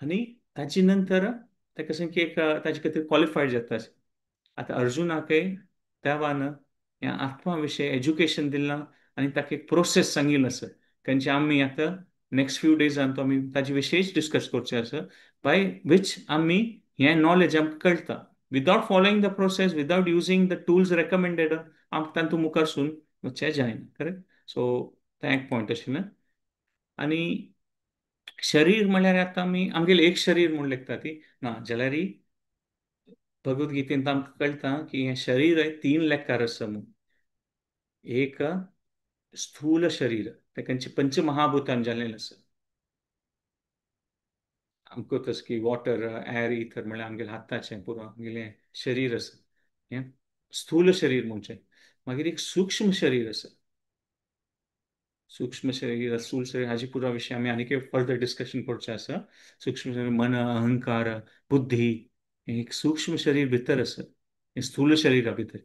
A: आनी ताचे नंतर ताका सांग की एक ताजे खातीर क्वॉलिफायड जाता. आता अर्जुनाकय देवान ह्या आत्मा विशयी एज्युकेशन दिलां आनी ताका एक प्रोसेस सांगिल्लो आसा खंयचे आमी आतां नेक्स्ट फ्यू डेजान तो आमी ताजे विशयीच डिस्कस करचे आसा बाय वीच आमी हें नॉलेज आमकां कळटा without following the process without using the tools recommended आमकां तातूंत मुखार सून वचचें जायना करेक्ट. सो तें एक पॉयंट आशिल्लें आनी शरीर म्हळ्यार आतां आमी आमगेलें एक शरीर म्हूण लेखता ती ना जाल्यार भगवद्गीतेंत आमकां कळटा की हें शरीर तीन लेखार आसा म्हणून. एक स्थूल शरीर तेकांची पंचमहाभूतान जाल्लेलें आसा. आमकां तस की वॉटर एर इथर म्हळ्यार आमगेलें हाताचें पुरो आमगेलें शरीर आसा हें स्थूल शरीर म्हणचें. मागीर एक सूक्ष्म शरीर आसा. सूक्ष्म शरीर स्थूल शरीर हाजी पुरा विशय आमी आनीक फर्दर डिस्कशन करचें आसा. सूक्ष्म शरीर मन अहंकार बुद्धी हें एक सूक्ष्म शरीर भितर आसा हें स्थूल शरिरा भितर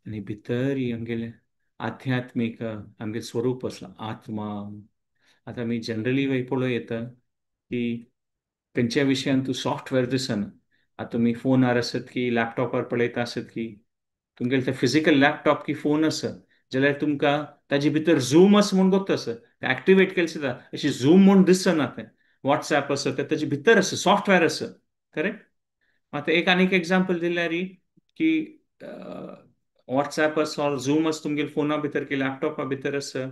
A: आनी भितर ही आमगेलें आध्यात्मीक आमगे स्वरूप आसा आत्मा. आतां आमी जनरली वय पळोवं येता की खंयच्या विशयान तूं सॉफ्टवेअर दिसना. आतां तुमी फोनार आसत की लॅपटॉपार पळयता आसत की तुमगेले ते फिजिकल लॅपटॉप की फोन आसा जाल्यार तुमकां ताजे भितर झूम आसा म्हूण गोत्ता आसा ते एक्टिवेट केलें सुद्दां अशी झूम म्हूण दिसना तें वॉट्सॅप आसा ते ताजे भितर आसा सॉफ्टवेअर आसा करेक्ट. आतां एक आनीक एग्जांपल दिल्यार की वॉट्सॅप आसा झूम आसा तुमगेल्या फोना भितर की लॅपटॉपा भितर आसा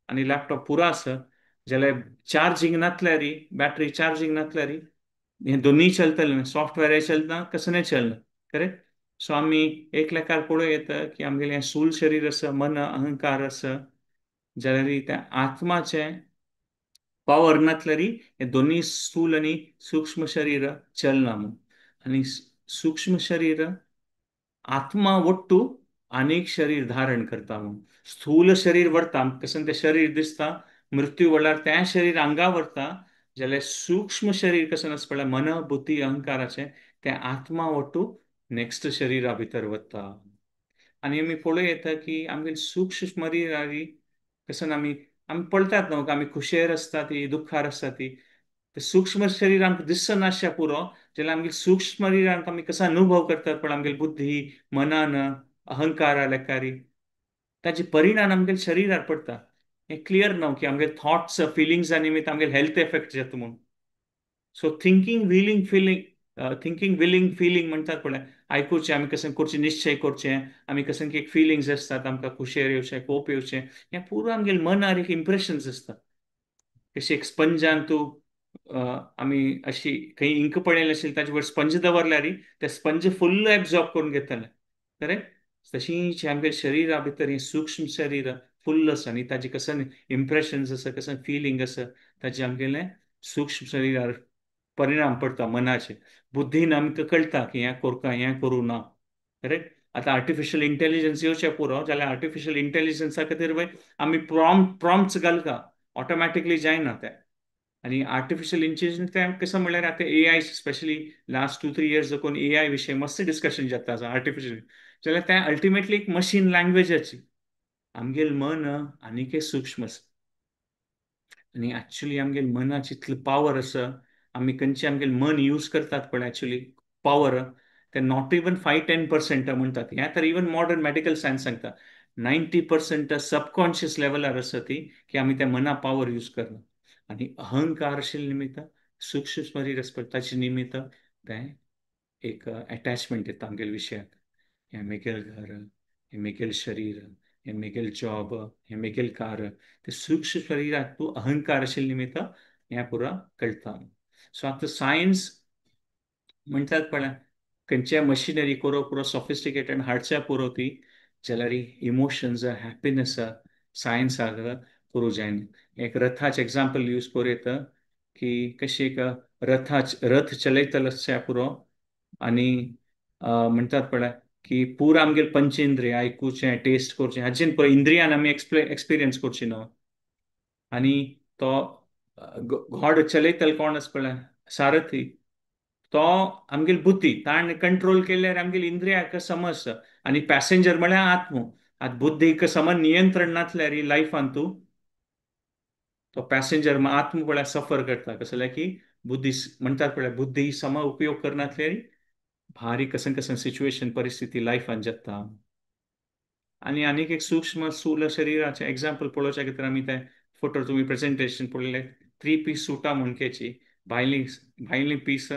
A: आनी लॅपटॉप पुरो आसा जाल्यार चार्जींग नासल्यार बॅटरी चार्जींग नासल्यार हे दोन्ही चलतले सॉफ्टवेअर चलना कसं चलना करेक्ट. सो आमी एक लेखार पळोवं येता की आमगेलें स्थूल शरीर आसा मन अहंकार आसा जाल्यार त्या आत्माचें पावर नासल्यार हे दोन्ही स्थूल आनी सूक्ष्म शरीर चलना म्हणून. आनी सूक्ष्म शरीर आत्मा ಒಟ್ಟು अनेक शरीर धारण करता म्हणून. स्थूल शरीर व्हरता कसं ते शरीर दिसता मृत्यू वळार त्या शरीर अंगा व्हरता जाल्यार सूक्ष्म शरीर कसं आसता पळय मन बुद्धी अहंकाराचें ते आत्मा ಒಟ್ಟು नेक्स्ट शरीरा भितर वता. आनी आमी पळोवं येता की आमगे सूक्ष्म शरीर कसं आमी आमी पळतात न्हू आमी खुशयेर आसता ती दुख्खार आसता ती ते सूक्ष्म शरीर आमकां दिसनाशा पुरो जाल्यार आमगे सूक्ष्म शरिरांक आमी कसो अनुभव करतात पण आमगे बुद्धी मनान अहंकारा लेकारी ताजे परिणाम आमगे शरिरार पडटा. हें क्लियर न्हू की आमगे थॉट्स फिलिंग्सा निमित्त आमगे हेल्थ इफेक्ट जाता म्हणून. सो थिंकिंग विलिंग फिलिंग म्हणटात पळय आयकुचें आमी कशें करचें निश्चय करचें आमी कशें एक फिलिंग्स आसतात आमकां खुशेर येवचें कोप येवचें हें पुरो आमगेलें मनार एक इम्प्रेशन्स आसता. कशी एक स्पंजान तूं आमी अशी खंय इंक पडलेली आशिल्ली ताजे वयर स्पंज दवरल्यार ते स्पंज फुल्ल एब्जॉर्ब करून घेतले करेक्ट. तशींच आमगे शरिरा भितर ही सूक्ष्म शरीर फुल्ल आसा आनी ताजे कसं इम्प्रेशन्स आसा कसं फिलिंग आसा ताजे आमगेलें सूक्ष्म शरिरार परिणाम पडटा मनाचे. बुद्धीन आमकां कळटा की हें करता हें करूं ना करेक्ट. आतां आर्टिफिशियल इंटेलिजन्स येवचें पुरो जाल्यार आर्टिफिशियल इंटेलिजन्सा खातीर आमी प्रॉम्प्ट्स घालता ऑटोमॅटिकली जायना तें. आनी आर्टिफिशियल इंटेलिजन्स तें कसं म्हळ्यार आतां AI स्पेशली लास्ट 2-3 इयर्स देखून AI विशयी मस्त डिस्कशन जाता आर्टिफिशियल जाल्यार तें अल्टिमेटली एक मशीन लँग्वेजाची आमगेलें मन आनीक सूक्ष्म आसा. आनी एक्चुअली आमगेलें मनाची इतली पावर आसा आमी खंयचें आमगेलें मन यूज करतात पण एक्चुअली पावर ते नॉट इवन 5-10% म्हणटात हें तर इवन मॉडर्न मेडिकल सायन्स सांगता 90% सबकॉन्शियस लेवलार आसा ती की आमी त्या मना पावर यूज करना. आनी अहंकार आशिल्ले निमित्त सूक्ष्म शरीर आसता ताचे निमित्त तें एक अटॅचमेंट येता आमगेल्या विशयाक हें म्हगेलें घर हें म्हगेलें शरीर हें म्हगेलें जॉब हें म्हगेलें कार ते सूक्ष्म शरिराक तूं अहंकार आशिल्ले निमित्त हें पुरो कळटा. सो आतां सायन्स म्हणटात पळय खंयच्या मशिनरी करो पुरो सॉफिस्टिकेटेड हाडच्या पुरो ती जाल्यार इमोशन्स हॅपिनेस सायन्साक करूं जायना. एक रथाचें एग्जांपल यूज करूं येता की कशी एक रथ चलयतलो आसच्या पुरो आणि म्हणतात पळय की पूर आमगेल पंचेंद्रिय आयकूचे टेस्ट करचे हाचेन पळय इंद्रियान आमी एक्सपिरियन्स करची न्हू. आणि तो घोड चलयतलो कोण आसा पळय सारथी, तो आमगेली बुद्धी ताण कंट्रोल केल्यार आमगेली इंद्रियाक समज. आणि पॅसेंजर म्हळ्यार आत्मो. आतां बुद्धीक समज नियंत्रण नासल्यार ही लायफान तूं तो पॅसेंजर आत्म पळय सफर करता कसं जाल्यार की बुद्धी म्हणटात पळय बुद्धी सम उपयोग करनासल्यार भारी कसन कसन सिच्युएशन परिस्थिती लायफान जाता. आणि आनीक एक सूक्ष्म स्थूल शरिराचे एक्झाम्पल पळोवचे खातीर आमी ते फोटो तुम्ही प्रेझेंटेशन पळयले 3 पीस सुटा म्हणकेची भायली भायली पीस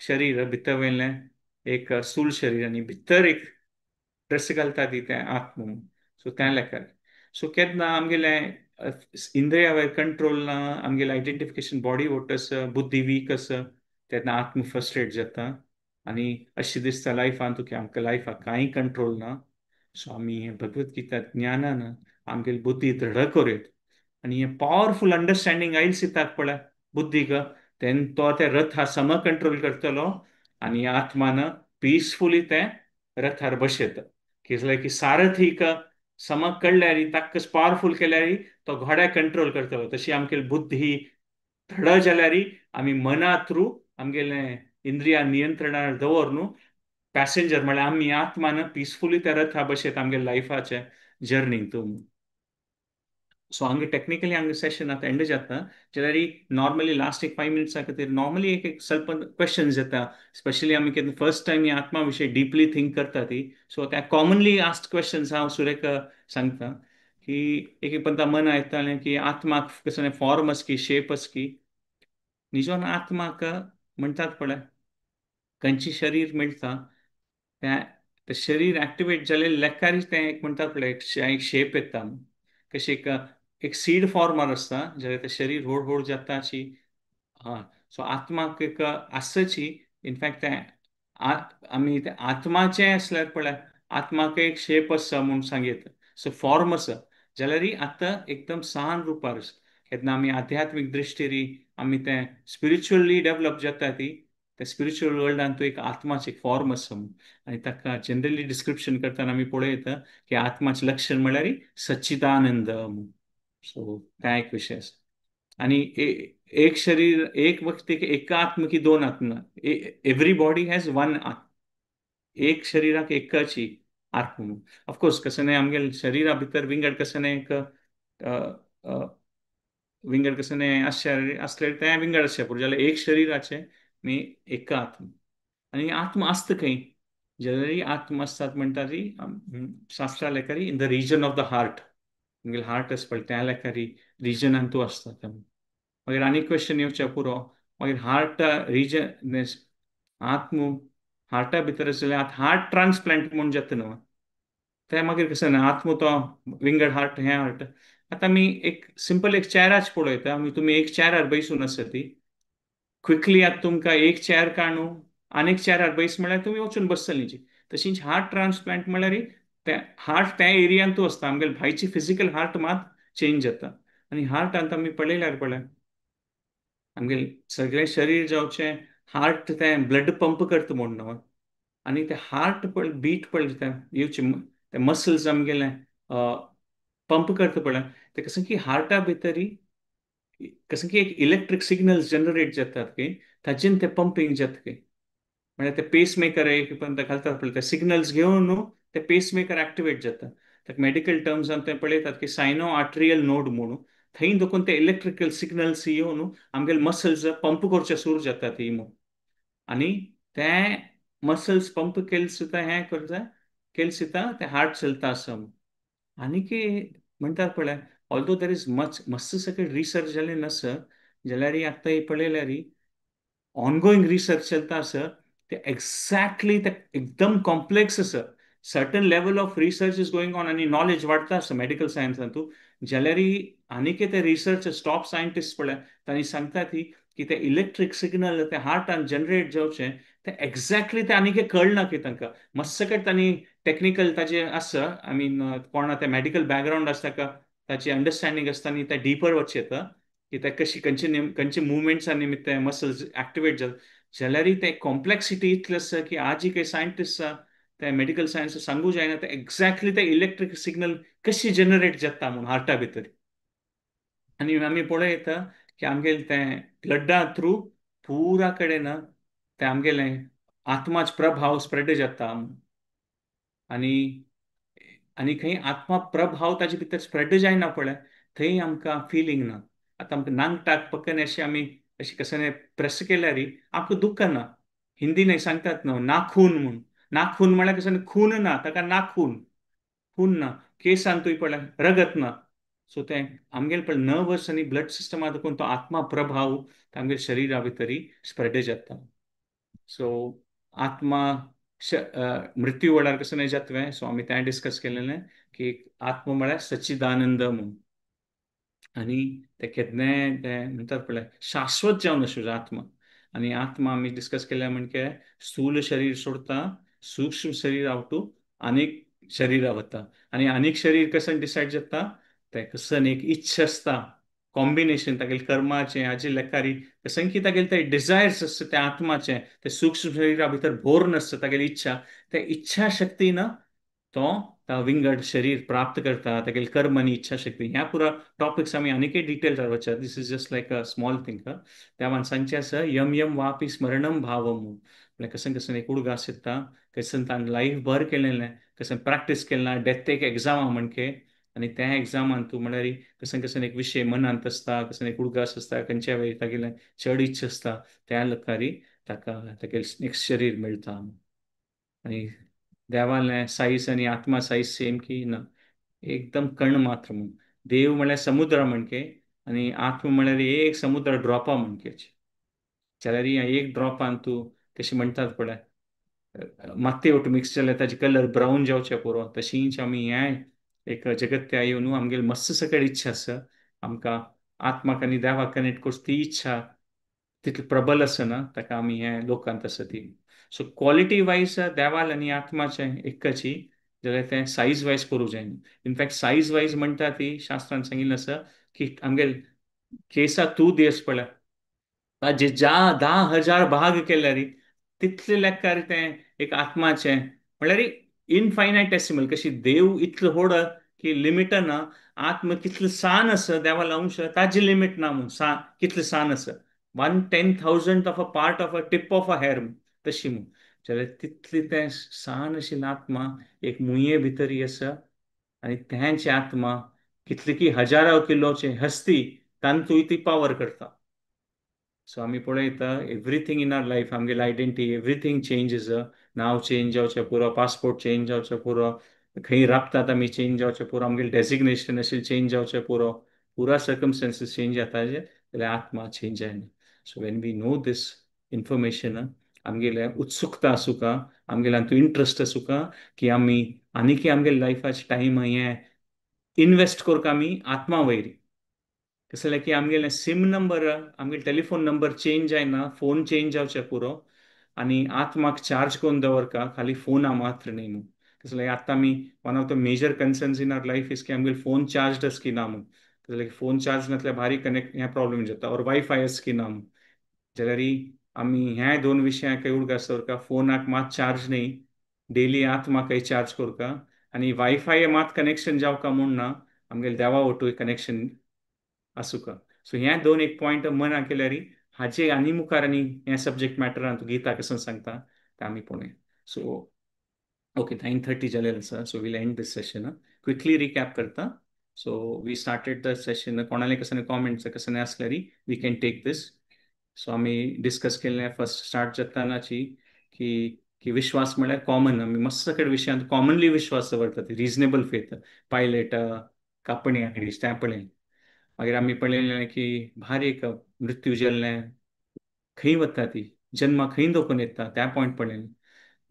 A: शरीर भितर वयलें एक स्थूल शरीर आनी भितर एक ड्रेस घालता ती ते आत्म. सो त्या लेकार सो केन्ना आमगेले इंद्रिया वयर कंट्रोल ना आमगेले आयडेंटिफिकेशन बॉडी वोटस बुद्धी वीक आसा तेन्ना आत्म फ्रस्ट्रेट जाता. आणि अशें दिसता लायफान तुका आमकां लायफाक कांय कंट्रोल ना. सो आमी भगवद्गीता ज्ञानान आमगेली बुद्धी दृढ करूत. आणि हे पॉवरफुल अंडरस्टँडिंग आयल्स दितात पळय बुद्धीक तेन्ना तो ते रथ हा सम कंट्रोल करतलो. आणि आत्मान पिसफुली ते रथार बसयत कितले की सारथीक सम कळल्यार ताका पॉवरफुल केल्यार तो घोड्याक कंट्रोल करतलो. तशी आमगेली बुद्धी धड जाल्यार आमी मना थ्रू आमगेले इंद्रिया नियंत्रणान दवरून पॅसेंजर म्हळ्यार आमी आत्मान पिसफुली त्या रथा बसयत आमगे लायफाचे जर्नींत. सो हांगा टेक्निकली हांगा सेशन आतां एंड जाता जाल्यार नॉर्मली लास्ट एक 5 मिनिट्सा खातीर नॉर्मली एक ಸ್ವಲ್ಪ क्वेश्चन्स येता स्पेशली आमी केन्ना फर्स्ट टायम आत्मा विशीं डीपली थिंक करता ती. सो त्या कॉमनली आस्क्ड क्वेश्चन्स हांव सुरेख सांगता की एक पंता मन येतालें की आत्माक कसं फॉर्म आस की शेप आस की निजोन आत्माक म्हणटात पळय खंयची शरीर मेळटा त्या ते शरीर ऍक्टिवेट जालें लेकारीच तें एक म्हणटात पळय एक शेप येता. कशी एक सीड फॉर्मार आसता जाल्यार ते शरीर हळू हळू जाता अशी. हा सो आत्माक एक आसची इनफॅक्ट ते आमी ते आत्माचे असल्यार पळय आत्माक एक शेप आसा म्हूण सांगीत सो फॉर्म आसा जाल्यार आतां एकदम सान रुपार आसा. केन्ना आमी आध्यात्मीक दृश्टीर आमी ते स्पिरिच्युअली डेव्हलप जाता ती त्या स्पिरिच्युअल वर्ल्डान तूं एक आत्माचे एक फॉर्म आसा म्हूण. आनी ताका जनरली डिस्क्रिप्शन करतना आमी पळयता की आत्माचें लक्षण म्हळ्यार सच्चिदानंद म्हूण. सो त्या एक विशय आसा. आणि एक शरीर एक व्यक्तीक एक आत्म की दोन आत्मा एव्हरी बॉडी हॅज वन आत्मा. एक शरीराक एकाची आत्मा ऑफकोर्स कसं नाही आमगे शरीरा भितर विंगड कसं नाही एक विंगड कसं नाही असले ते विंगड असे पूण जाल्यार एक शरीराचे मी एका आत्मा. आणि आत्मा आसता खंय जाल्यार आत्मा आसतात म्हणटा ती शास्त्रा लेखार in the region of the heart. म्हणजे हार्ट आसा पळय त्या लेखार रिजनान तूं आसता. मागीर आनी क्वेश्चन येवचे पुरो मागीर हार्ट रिजन आत्म हार्टा भितर जाल्यार हार्ट ट्रान्सप्लांट म्हणून जाता न्हू ते मागीर कसं ना आत्म तो विंगड हार्ट हे हार्ट. आतां आमी एक सिंपल एक चेराच पळयता आमी तुमी एक चेरार बैसून आसा ती क्विकली आतां तुमकां एक चेअर काडून आनीक चेरार बैस म्हळ्यार तुमी वचून बसतलीं. तशींच हार्ट ट्रान्सप्लांट म्हळ्यार ते हार्ट त्या एरियान तूं आसता आमगेले भायची फिजिकल हार्ट मात चेंज जाता. आणि हार्टांत आमी पळयल्यार पळय आमगे सगळें शरीर जावचें हार्ट तें ब्लड पंप करता म्हूण न्हू. आणि ते हार्ट पळय बीट पळय ते येवचे ते मसल्स आमगेले पंप करता पळय ते कसं की हार्टा भितर कसं की एक इलेक्ट्रीक सिग्नल्स जनरेट जातात की ताचेन ते पंपिंग जाता की म्हणजे ते पेसमेकर एक पण ते घालतात पळय ते सिग्नल्स घेवन न्हू ते पेसमेकर ऍक्टिवेट जाता. ताका मेडिकल टर्म्सान ते पळयतात की सायनो आर्ट्रियल नोड म्हणून थंय देखून ते इलेक्ट्रिकल सिग्नल्स येवन आमगेले मसल्स पंप करचे सुरू जातात ही म्हणून. आणि ते मसल्स पंप केले सुद्दां हें करता केले सुद्दां ते हार्ट चलता आसा. आनी की म्हणटात पळय ऑल्दो देर इज मस्त सकयल रिसर्च जालें नासा जाल्यार आतां पळयल्यार ऑनगोईंग रिसर्च चलता आसा ते एक्झॅक्टली ते एकदम कॉम्प्लेक्स आसा. Certain level of research is going on आणि नॉलेज वाडटा आसा मेडिकल सायन्सान तूं जाल्यार आनीक ते रिसर्च टॉप सायंटिस्ट पळय तांणी सांगता ती की ते इलेक्ट्रीक सिग्नल ते हार्टान जनरेट जावचे ते एक्झॅक्टली ते आनीक कळना की तांकां मस्त सकयल तांणी टेक्निकल ताजे आसा आय मीन कोणा ते मेडिकल बॅकग्रावंड आसा ताका ताची अंडरस्टँडींग आसता आनी ते डिपर वचचे येता की ते कशी खंयचे मुवमेंट्सा निमित्त ते मसल्स ऍक्टिवेट जाता. जाल्यार ते कॉम्प्लेक्सिटी इतलें आसा की आज काही सायंटिस्ट आसा ते मेडिकल सायन्स सांगू जायना ते एक्झॅक्टली ते इलेक्ट्रीक सिग्नल कशी जनरेट जाता म्हणून हार्टा भितर. आनी आमी पळयता की आमगेले ते ब्लडा थ्रू पुरा कडेन ते आमगेले आत्माच प्रभाव स्प्रेड जाता. आनी आनी खंय आत्मा प्रभाव ताजे भितर स्प्रेड जायना पळय थंय आमकां फिलींग ना. आतां आमकां नांगटाक पकडून अशें आमी अशें कसं प्रेस केल्यार आमकां दुख्ख ना. हिंदीन सांगतात न्हू नाखून म्हूण. नाखून म्हळ्यार कसं खून ना ताका नाखून. खून ना केसान तुवें पळय रगत ना. सो ते आमगेले पळय नर्वस आनी ब्लड सिस्टमा देखून तो आत्मा प्रभाव आमगे शरिरा भितर स्प्रेड जाता. सो आत्मा मृत्यू वेळार कसं नाही जातवें. सो आमी तें डिस्कस केलेलें की आत्मा म्हळ्यार सच्चिदानंद म्हणून. आनी ते केन्नाय ते म्हणटात पळय शाश्वत जावन आसूं आत्मा. आनी आत्मा आमी डिस्कस केल्या म्हणजे स्थूल शरीर सोडता सूक्ष्म शरीर आवटू आनीक शरीरा वता. आनी आनीक शरीर कसं डिसायड जाता ते कसं एक इच्छा आसता कॉम्बिनेशन तागेले कर्माचें हाजे लेखारी कसं की तागेले ते डिझायर्स आसता त्या आत्माचे ते सूक्ष्म शरिरा भितर भोरून आसता तागेली इच्छा त्या इच्छा शक्तीन तो विंगड शरीर प्राप्त करता तागेले कर्म आनी इच्छा शक्ती ह्या पुरा टॉपिक्स आमी आनीकय डिटेल वचत. This is just like a small thing. त्या माणसांचे आसा यम यम वापी स्मरणम भावम म्हळ्यार कसं कसं एक उडगास येता कसं ताणें लायफ भर केलेलें कसं प्रॅक्टीस केलें डेथ एक एग्जाम म्हणके आनी त्या एग्जामान तूं म्हळ्यार कसं कसं एक विशय मनांत आसता कसं एक उडगास आसता खंयच्या वेळी तागेलें चड इच्छा आसता त्या लकारी ताका तागेलें नेक्स्ट शरीर मेळटा. आनी देवालें साईज आनी आत्मा साईज सेम की ना एकदम कण मात्र म्हणून. देव म्हळ्यार समुद्र म्हणके आनी आत्मा म्हळ्यार एक समुद्र ड्रॉपा म्हणके. जाल्यार ह्या एक ड्रॉपान तूं कशें म्हणटात पळय मातयेवट मिक्स जाल्यार ताजे कलर ब्रावन जावचे पुरो तशींच आमी हें एक जगत्या येवन आमगेली मस्त सकयल इच्छा आसा आमकां आत्माक आनी देवाक कनेक्ट करची ती इच्छा तितली प्रबल आसना ताका आमी हें लोकांत आसा ती. सो क्वॉलिटी वायज देवाल आनी आत्माचें एकची जाल्यार तें सायज वायज करूं जायना. इनफॅक्ट सायज वायज म्हणटा ती शास्त्रांत सांगिल्लें आसा की आमगेले केसां तूं दियस पळय ताजे 10,000 भाग केल्यार तितले लेखार तें एक आत्माचें म्हळ्यार इनफायनायटेसिमल कशी देव इतलो व्हड की लिमिट ना. आत्मा कितलो सान आसा देवाल अंश ताजी लिमीट ना म्हणून कितले सान आसा 1/10,000 of a part of a tip of a hair तशी म्हणून जाल्यार तितली तें सान आशिल्लें आत्मा एक मुये भितरी आसा. आनी तेंच आत्मा कितली की हजारो किलोचे हस्ती तांतूय ती पावर करता. सो आमी पळयता एवरीथींग इन आवर लायफ आमगेली आयडेंटिटी एवरीथींग चेंजीस. नांव चेंज जावचें पुरो पासपोर्ट चेंज जावचें पुरो खंय राबतात आमी चेंज जावचें पुरो आमगेलें डेजिग्नेशन आशिल्लें चेंज जावचें पुरो पुरा सर्कमस्टन्सीस चेंज जाता जाल्यार आत्मा चेंज जायना. So when we know this information आमगेले उत्सुकता आसूं का आमगेले हातूंत इंट्रस्ट आसूं का की आमी आनीकय आमगेले लायफाचे टायम हें इन्वेस्ट करूं आमी आत्मा वयरी. कसं जालें की आमगेलें सिम नंबर आमगेले टेलिफोन नंबर चेंज जायना फोन चेंज जावचें पुरो आनी आत्माक चार्ज करून दवरका खाली फोना मात्र न्ही म्हणून. कसं जालें आतां आमी one of the major concerns in our life is की आमगेले फोन चार्ज आसा की ना म्हणून. जाल्यार फोन चार्ज नासल्यार भारी कनेक्ट हें प्रॉब्लेम जाता और वायफाय आसा की ना म्हणून. जाल्यार आमी ह्या दोन विशयांक उडगास दवरका फोनाक मात चार्ज न्ही डेली आत्माकय चार्ज करता आनी वायफाय मात कनेक्शन जावका म्हूण ना आमगेले देवा वटूय कनेक्शन आसूं का. सो ह्या दोन एक पॉयंट मना केल्यार हाचे आनी मुखार आनी हे सब्जेक्ट मॅटरान गीता कसं सांगता तें आमी पळोवया. सो ओके 9:30 जालेले आसा so we'll end this session. Quickly recap करता. So we started the session कोणाले कसं कॉमेंट्स कसं आसल्यार we can take this. So आमी डिस्कस केल्लें फर्स्ट स्टार्ट जातानाची की की विश्वास म्हळ्यार कॉमन आमी मस्त सगळे विशयांत कॉमनली विश्वास दवरता ती रिजनेबल फेथ पायलट कापणी आंगडी तें पळय मागीर आमी पळयलें की भार एक मृत्यू जेल्लें खंय वता ती जन्मा खंय दोखून येता त्या पॉयंट पळयलें.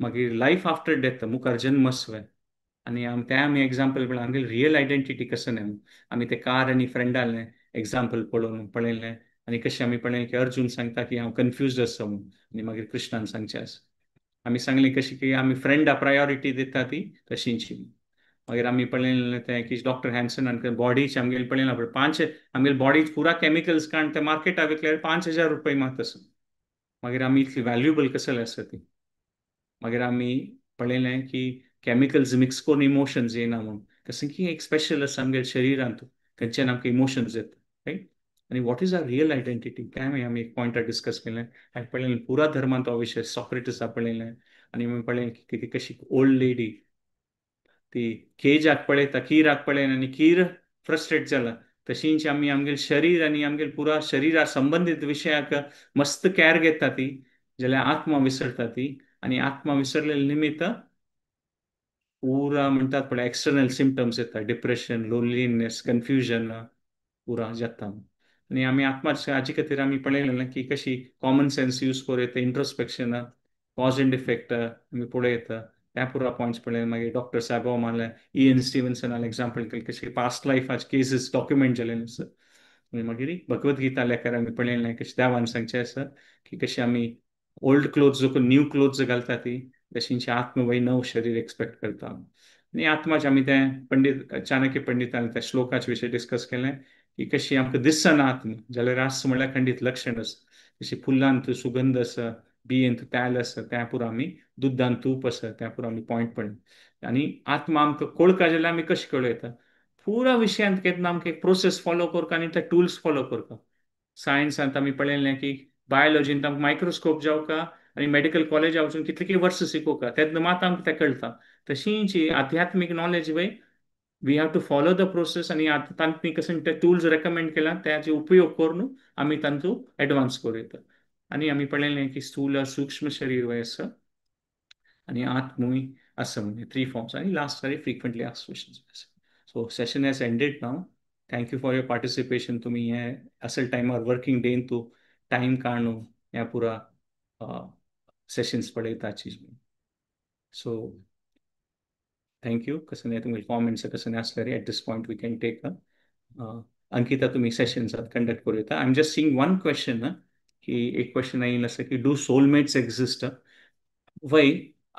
A: मागीर लायफ आफ्टर डेथ मुखार जन्म आसवे आनी तें आमी एग्जाम्पल पळय आमगेली रियल आयडेंटिटी कसं न्ही आमी ते कार आनी फ्रेंडालें एग्जाम्पल पळोवन पळयलें आनी कशें आमी पळयलें की अर्जून सांगता की हांव कन्फ्यूज आसा म्हणून आनी मागीर कृष्णान सांगचें आसा. आमी सांगलें कशी की आमी फ्रेंडा प्रायोरिटी दिता ती तशींची. मागीर आमी पळयलें तें की डॉक्टर हॅन्सनान बॉडीचे आमगेले पळयलां पळय आमगेले बॉडी पुरा केमिकल्स काण ते मार्केटा विकल्यार ₹5,000 मात आसा. मागीर आमी इतली व्हॅल्युएबल कसं आसा ती. मागीर आमी पळयलें की कॅमिकल्स मिक्स करून इमोशन्स येना म्हणून. कसं की एक स्पेशल आसा आमच्या शरिरांत खंयच्यान आमकां इमोशन्स येता, रायट. आनी what is our real identity काय मागीर आमी एक पॉयंटार डिस्कस केलें. हांवें पळयलें पुरा धर्मांत हो विशय सॉक्रेटिसा पळयलें. आनी हांवें पळयलें की कशी ओल्ड लेडी ती केजाक पळयता, किराक पळयना आनी कीर फ्रस्ट्रेट जाला. तशींच आमी आमगेलें शरीर आनी आमगेलें पुरा शरिरा संबंदीत विशयाक मस्त कॅर घेता ती, जाल्यार आत्मा विसरता ती. आनी आत्मा विसरलेले निमित्त पुरा म्हणटात पळय एक्सटर्नल सिम्पटम्स येता, डिप्रेशन, लोनलीनेस, कन्फ्युजन पुरा जाता. आनी आमी आत्माच्या हाजे खातीर आमी पळयलें की कशी कॉमन सेन्स यूज करून येता, इंट्रोस्पेक्शन, कॉज एंड इफेक्ट आमी पळयता. त्या पुरा पॉयंट्स पळयले. मागीर डॉक्टर सायबॉमाले इयन स्टिवन्सनान एग्जाम्पल केलें कशी पास्ट लायफाचे केसीस डॉक्युमेंट जालेले आसा. आनी मागीर भगवद्गीता लेखार आमी पळयलें कशें देवान सांगचें आसा की कशी आमी ओल्ड क्लोथ्स जो न्यू क्लोथ्स घालता ती तशींची आत्मा वय नव शरीर एक्सपेक्ट करता. आनी आत्माचे आमी तें पंडीत चाणक्य पंडितान त्या श्लोकाचे विशय डिस्कस केलें की कशी आमकां दिसना आत्मा जाल्यार आस म्हणल्यार खंडीत लक्षण आसा. जशी फुलांत सुगंध आसा, बियेंत तेल आसा, त्या पुरो आमी दुदांत तूप आसा त्या पुरो आमी पॉयंट पळय. आनी आत्मा आमकां कळका जाल्यार आमी कशें कळयता. पुरा विशयांत केन्ना आमकां एक प्रोसेस फॉलो करता आनी ते टुल्स फॉलो करता. सायन्सांत आमी पळयलें की बायोलॉजींत आमकां मायक्रोस्कोप जावका आनी मेडिकल कॉलेजा वचून कितले वर्स शिकोवका तेन्ना मात आमकां तें कळटा. तशींच आध्यात्मीक knowledge why we have to follow the process. आनी तांणी कशें ते टुल्स रेकमेंड केला त्याचे उपयोग करून आमी तांचो एडवान्स करूं येता. आनी आमी पळयलें की स्थूल सूक्ष्म शरीर वय आसा आनी आत्मूय आसा म्हणजे 3 फॉर्म्स. आनी लास्ट आनी फ्रिक्वेंटली आस्क्ड क्वेश्चन्स आसा. So session has ended now. Thank you for your participation. तुमी हे असल टायमार वर्किंग डेन तूं टायम काडून ह्या पुरा सेशन्स पळयताची. So thank you. कसं तुमी कॉमेंट्स कसं आसल्यार at this point we can take Ankita तुमी सेशन्स कंडक्ट करूं येता. I am just seeing one question की एक क्वेश्चन येयला आसा की डू सोलमेट्स एक्झिस्ट. वय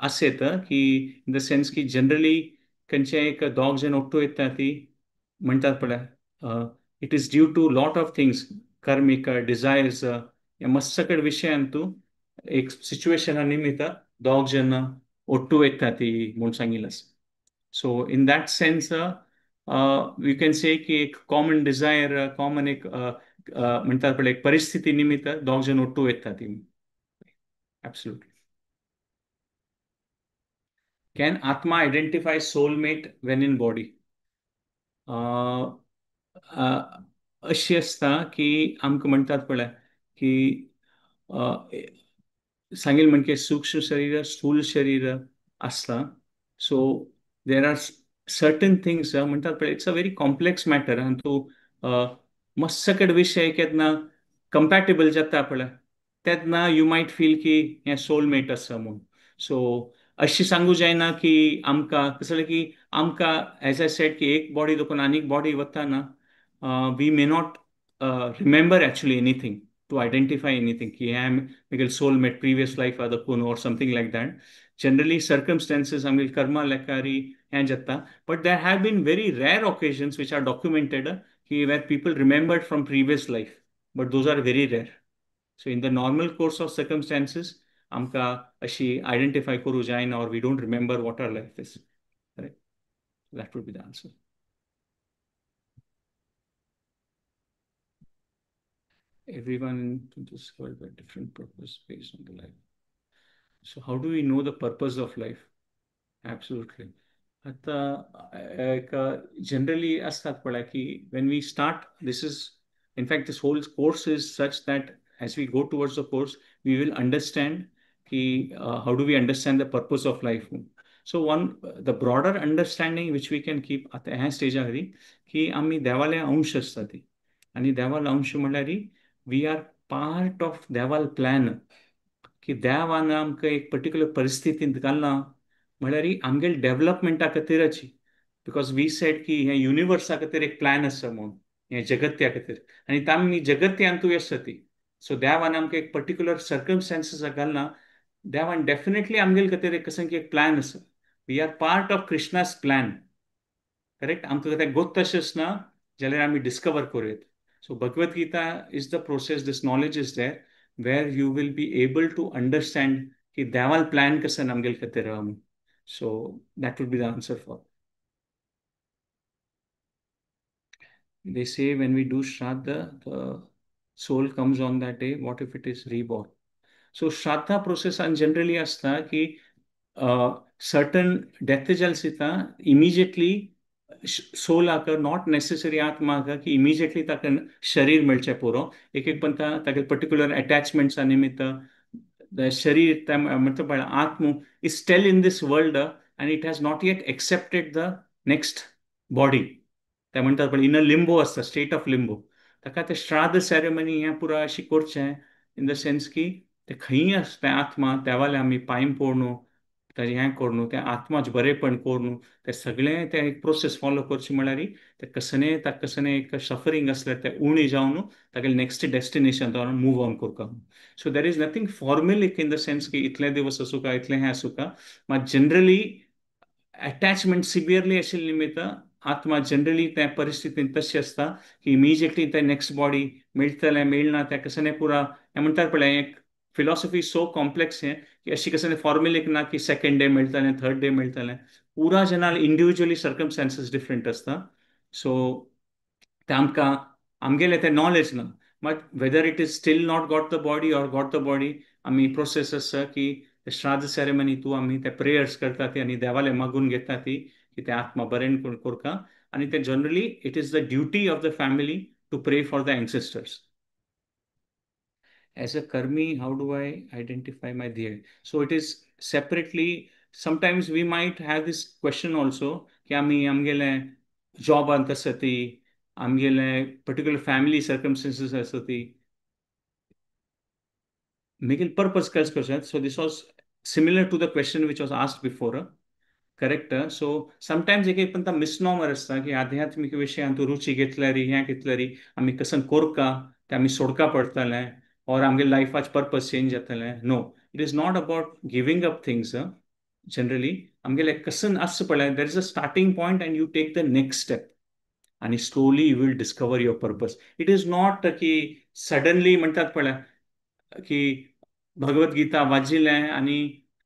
A: असं येतं की इन द सेन्स की जनरली खंयचे एक दोग जण ओट्टू येता ती म्हणटात पळय it is due to lot of things karmic desires या मस्तकड विशयान तूं एक सिच्युएशना निमित्त दोग जण ओट्टू येता ती म्हूण सांगिल्लें आसा. So in that sense you can say की एक कॉमन डिझायर कॉमन एक म्हणटात पळय एक परिस्थिती निमित्त दोग जण ओट्टू येता ती. Absolutely. Can Atma identify soulmate when in body? अशी असता की आमकां म्हणटात पळय की सांगेल म्हणजे सूक्ष्म शरीर स्थूल शरीर असता. So there are certain things म्हणटात पळय it's a very complex matter आनी तूं मस्सकड विशय केन्ना कंपॅटेबल जाता पळय तेन्ना यू मायट फील की हें सोलमेट आसा म्हणून. सो अशी सांगू जायना की आमकां कसं की आमकां एज आय सेड की एक बॉडी देखून आनीक बॉडी वताना we may not remember actually anything to identify anything की हें आमगेलें सोलमेट प्रिवियस लायफ देखून or something like that. Generally circumstances आमगेली कर्मा लेखारी हें जाता. But there have been very rare occasions which are documented की where people remembered from previous life. But those are very rare. So in the normal course of circumstances आमकां अशी identify करूं जायना or we don't remember what our life is. Correct. That would be the answer. Everyone in this world has different purpose based on the life. So how do we know the purpose of life? Absolutely. आता एक generally असतात पळय की when we start this is in fact this whole course is such that as we go towards the course we will understand की how do we understand the purpose of life. So one the broader understanding which we can keep आता ह्या स्टेजार की आम्ही देवाले अंश असता ती आणि देवाला अंश म्हणल्यार वी आर पार्ट ऑफ देवाल प्लॅन की देवान आमकां एक पर्टिक्युलर परिस्थितींत घालना म्हळ्यार आमगेले डेव्हलपमेंटा खातीरची. बिकॉज वी सेड की हे युनिवर्सा खातीर एक प्लॅन आसा म्हणून हे जगत्या खातीर आनी आमी जगत्यांतूय आसा ती. सो देवान आमकां एक पर्टिक्युलर सर्कमस्टान्सीसाक घालना. देवान डेफिनेटली आमगेले खातीर एक कसं की एक प्लॅन आसा. We are part of Krishna's plan. Correct. आमकां तें गोत तशें आसना जाल्यार आमी डिस्कवर करूं येता. So Bhagavad Gita is the process. This knowledge is there where you will be able to understand कि देवाल plan कसं नामगेल खातीर so that would be the answer for. They say when we do Shraddha, the soul comes on that day. What if it is reborn? So Shraddha process and generally असता की certain death जाल immediately soul आकर not necessary आत्मा आकर की immediately ताका शरीर मिळचे पुरो एक एक पण ताका पर्टिक्युलर अटॅचमेंट्स निमित्त शरीर मतलब आत्म is still in this world and it has not yet accepted the next body. ते म्हणतात पण इन अ लिंबो असतं स्टेट ऑफ लिंबो ताका ते श्राद्ध सेरेमनी हें पुरा अशी करचें इन द सेन्स की ते खंयी आसता आत्मा देवाले आमी पांय पडून ताजें हें करून तें आत्माच बरेपण करून ते सगळें ते एक प्रोसेस फॉलो करची म्हळ्यार ते कसने एक सफरींग असलें ते उणी जावन तागेलें नेक्स्ट डेस्टिनेशन तो मूव ऑन करता. So there is nothing formulaic in the sense की इतले दिवस आसूं का इतलें हें आसूं का मात जनरली अटॅचमेंट सिवियरली आशिल्ले निमित्त आत्मा जनरली त्या परिस्थितीन तशी असता की इमिजिएटली ते नेक्स्ट बॉडी मिळतलें मिळना ते कसने पुरा हें म्हणटात पळय एक फिलॉसॉफी सो कॉम्प्लेक्स हें की अशी कसने फॉर्मुलिक ना की सेकंड डे मिळतलें थर्ड डे मिळतलें पुरा जनाल इंडिविज्युअली सर्कमस्टान्सीस डिफरंट असता. सो ते आमकां आमगेलें तें नॉलेज ना but whether it is still not got the body or got the body आमी प्रोसेस आसा की श्राद्ध सेरेमनी तू आमी ते प्रेयर्स करता ती आनी देवाले मागून घेता ती की ते आत्मा बरें करता आनी ते generally it is the duty of the family to pray for the ancestors. As a karmi, how do I identify my dhyay? So it is separately. Sometimes we might have this question also ki ami amgele job antasati amgele particular family circumstances asati migil purpose kasat. So this was similar to the question which was asked before. Correct. So sometimes एक पण मिसनॉमर असता की आध्यात्मिक विशयांत रुची घेतल्यारी ह्या घेतल्यारी आमी कसन कोरका ते आमी सोडका पडटलें और आमगे लायफाच पर्पज चेंज जातलें. No, it is not about giving up things. Generally आमगेले कसन आसचें पडलें there is a starting point and you take the next step आणि slowly you will discover your purpose. It is not की suddenly म्हणटात पळय की भगवद्गीता वाजिलें आनी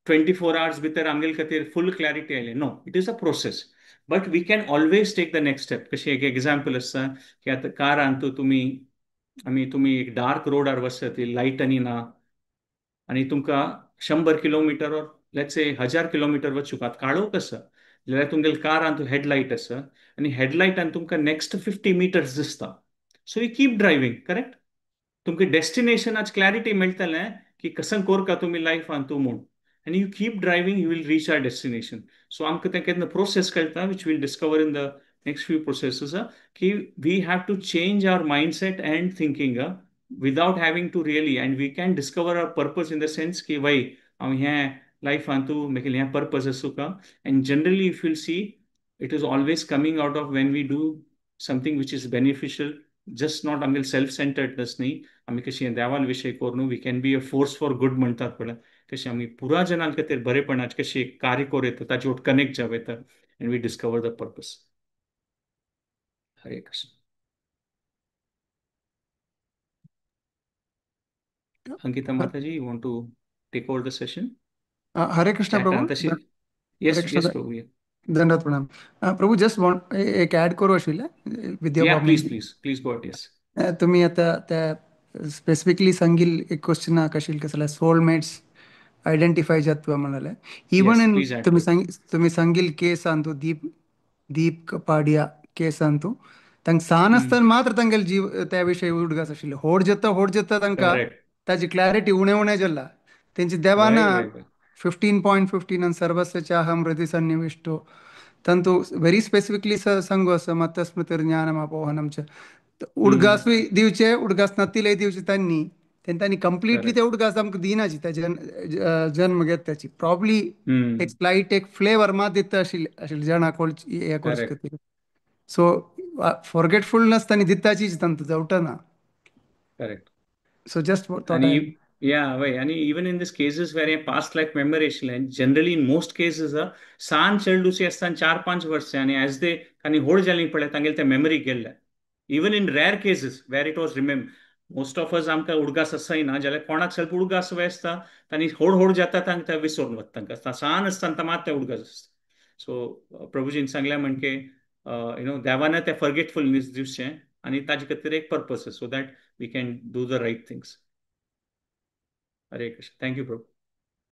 A: 24 hours भितर आमगेले खातीर फूल क्लॅरिटी आयली. No, it is a process but we can always take the next step. कशी एक एग्जाम्पल आसता की आतां कारान तुमी एक डार्क रोडार वचत लायट आनी ना आनी तुमकां 100 किलोमीटर और लेट्स से 1000 किलोमीटर वचूकात काळोख आसा जाल्यार तुमगेल्या कारान हेडलायट आसा आनी हेडलायटान तुमकां नेक्स्ट 50 meters दिसता. So you keep driving. Correct. तुमकां डेस्टिनेशनाच क्लॅरिटी मेळटलें की कसन कोरका तुमी लायफान तूं म्हूण and you keep driving, you will reach our destination. So आमकां तें केन्ना प्रोसेस कळटा which we'll discover in the next few processes की we have to change our mindset and thinking without having to really, and we can discover our purpose in the sense की भाई हांव हें लायफान तूं म्हागेलें हें पर्पज आसूं का. And generally if you'll see it is always coming out of when we do something which is beneficial, just not आमगेलें self centeredness न्ही आमी कशी देवाल विशय करून we can be a force for good म्हणटात पळय कशी आमी पुरा जनां खातीर बरेपणाची कशी कार्य करूं येता ताचे वांगडा कनेक्ट जावं येता and we discover the purpose. Hare Krishna. Ankita माताजी, you want to take over the session?
B: हरे कृष्ण प्रभु.
A: तशी
B: हरे
A: yes
B: कृष्ण
A: yes प्रभु.
B: धन्यवाद प्रणाम प्रभु. जस्ट वॉन्ट एक ऍड करू आशिल्लें विद्या
A: yeah
B: बाबा.
A: please go ahead. Yes.
B: तुम्ही आता त्या स्पेसिफिकली सांगील एक क्वेश्चन आशिल्लें कसलें सोलमेट्स आयडेंटिफाय जातवा म्हणाले even
A: Yes,
B: in
A: please add to it.
B: तुम्ही सांगील केस अंतु दीप कपाडिया केस अंतु तांकां सान आसतना मात्र तांगेले जीव त्या विशयी उडगास आशिल्ले. होड जेता तांकां
A: Correct.
B: ताची क्लॅरिटी उणें जाला. तेंची देवान
A: Right.
B: 15.15 आणि सर्वस्य चाहम हृदय सन्निविष्टो तंतु व्हेरी स्पेसिफिकली सांगू असं मत्तस्मृतिर्ज्ञानमापोहनम च उडगास दिवचे उडगास नातीले दिवचे त्यांनी कम्प्लिटली ते उडगास आमकां दिनाची त्या जन्म घेत त्याची प्रॉब्ली एक स्लाइट एक फ्लेवर मात दिता आशिल्ली जाणा हे करचे
A: Correct.
B: खातीर. सो फॉरगेटफुलनेस तांणी दिताचीच तांकां जावटना.
A: Correct.
B: So just thought
A: And yeah, way. And even in these cases where a past life memory is generally in most cases सान चेडूसी असताना 4-5 वर्ष आणि as they आणि होड जाली पडले तांगेले ते memory गेल्ले. Even in rare cases where it was remembered. Most of us आमकां उडगास आसय ना जाल्यार कोणाक स्वल्प उडगास सवय आसता तांणी हळू हळू जाता तांकां तें विसरून वता तांकां सान आसतना तांकां मात तें उडगास आसता. सो प्रभुजीन सांगल्या म्हणके देवान तें फॉरगेटफुलनेस दिवचें आनी ताजे खातीर एक purpose so that we can do the right things. Hare Krishna. Thank you Prabhu.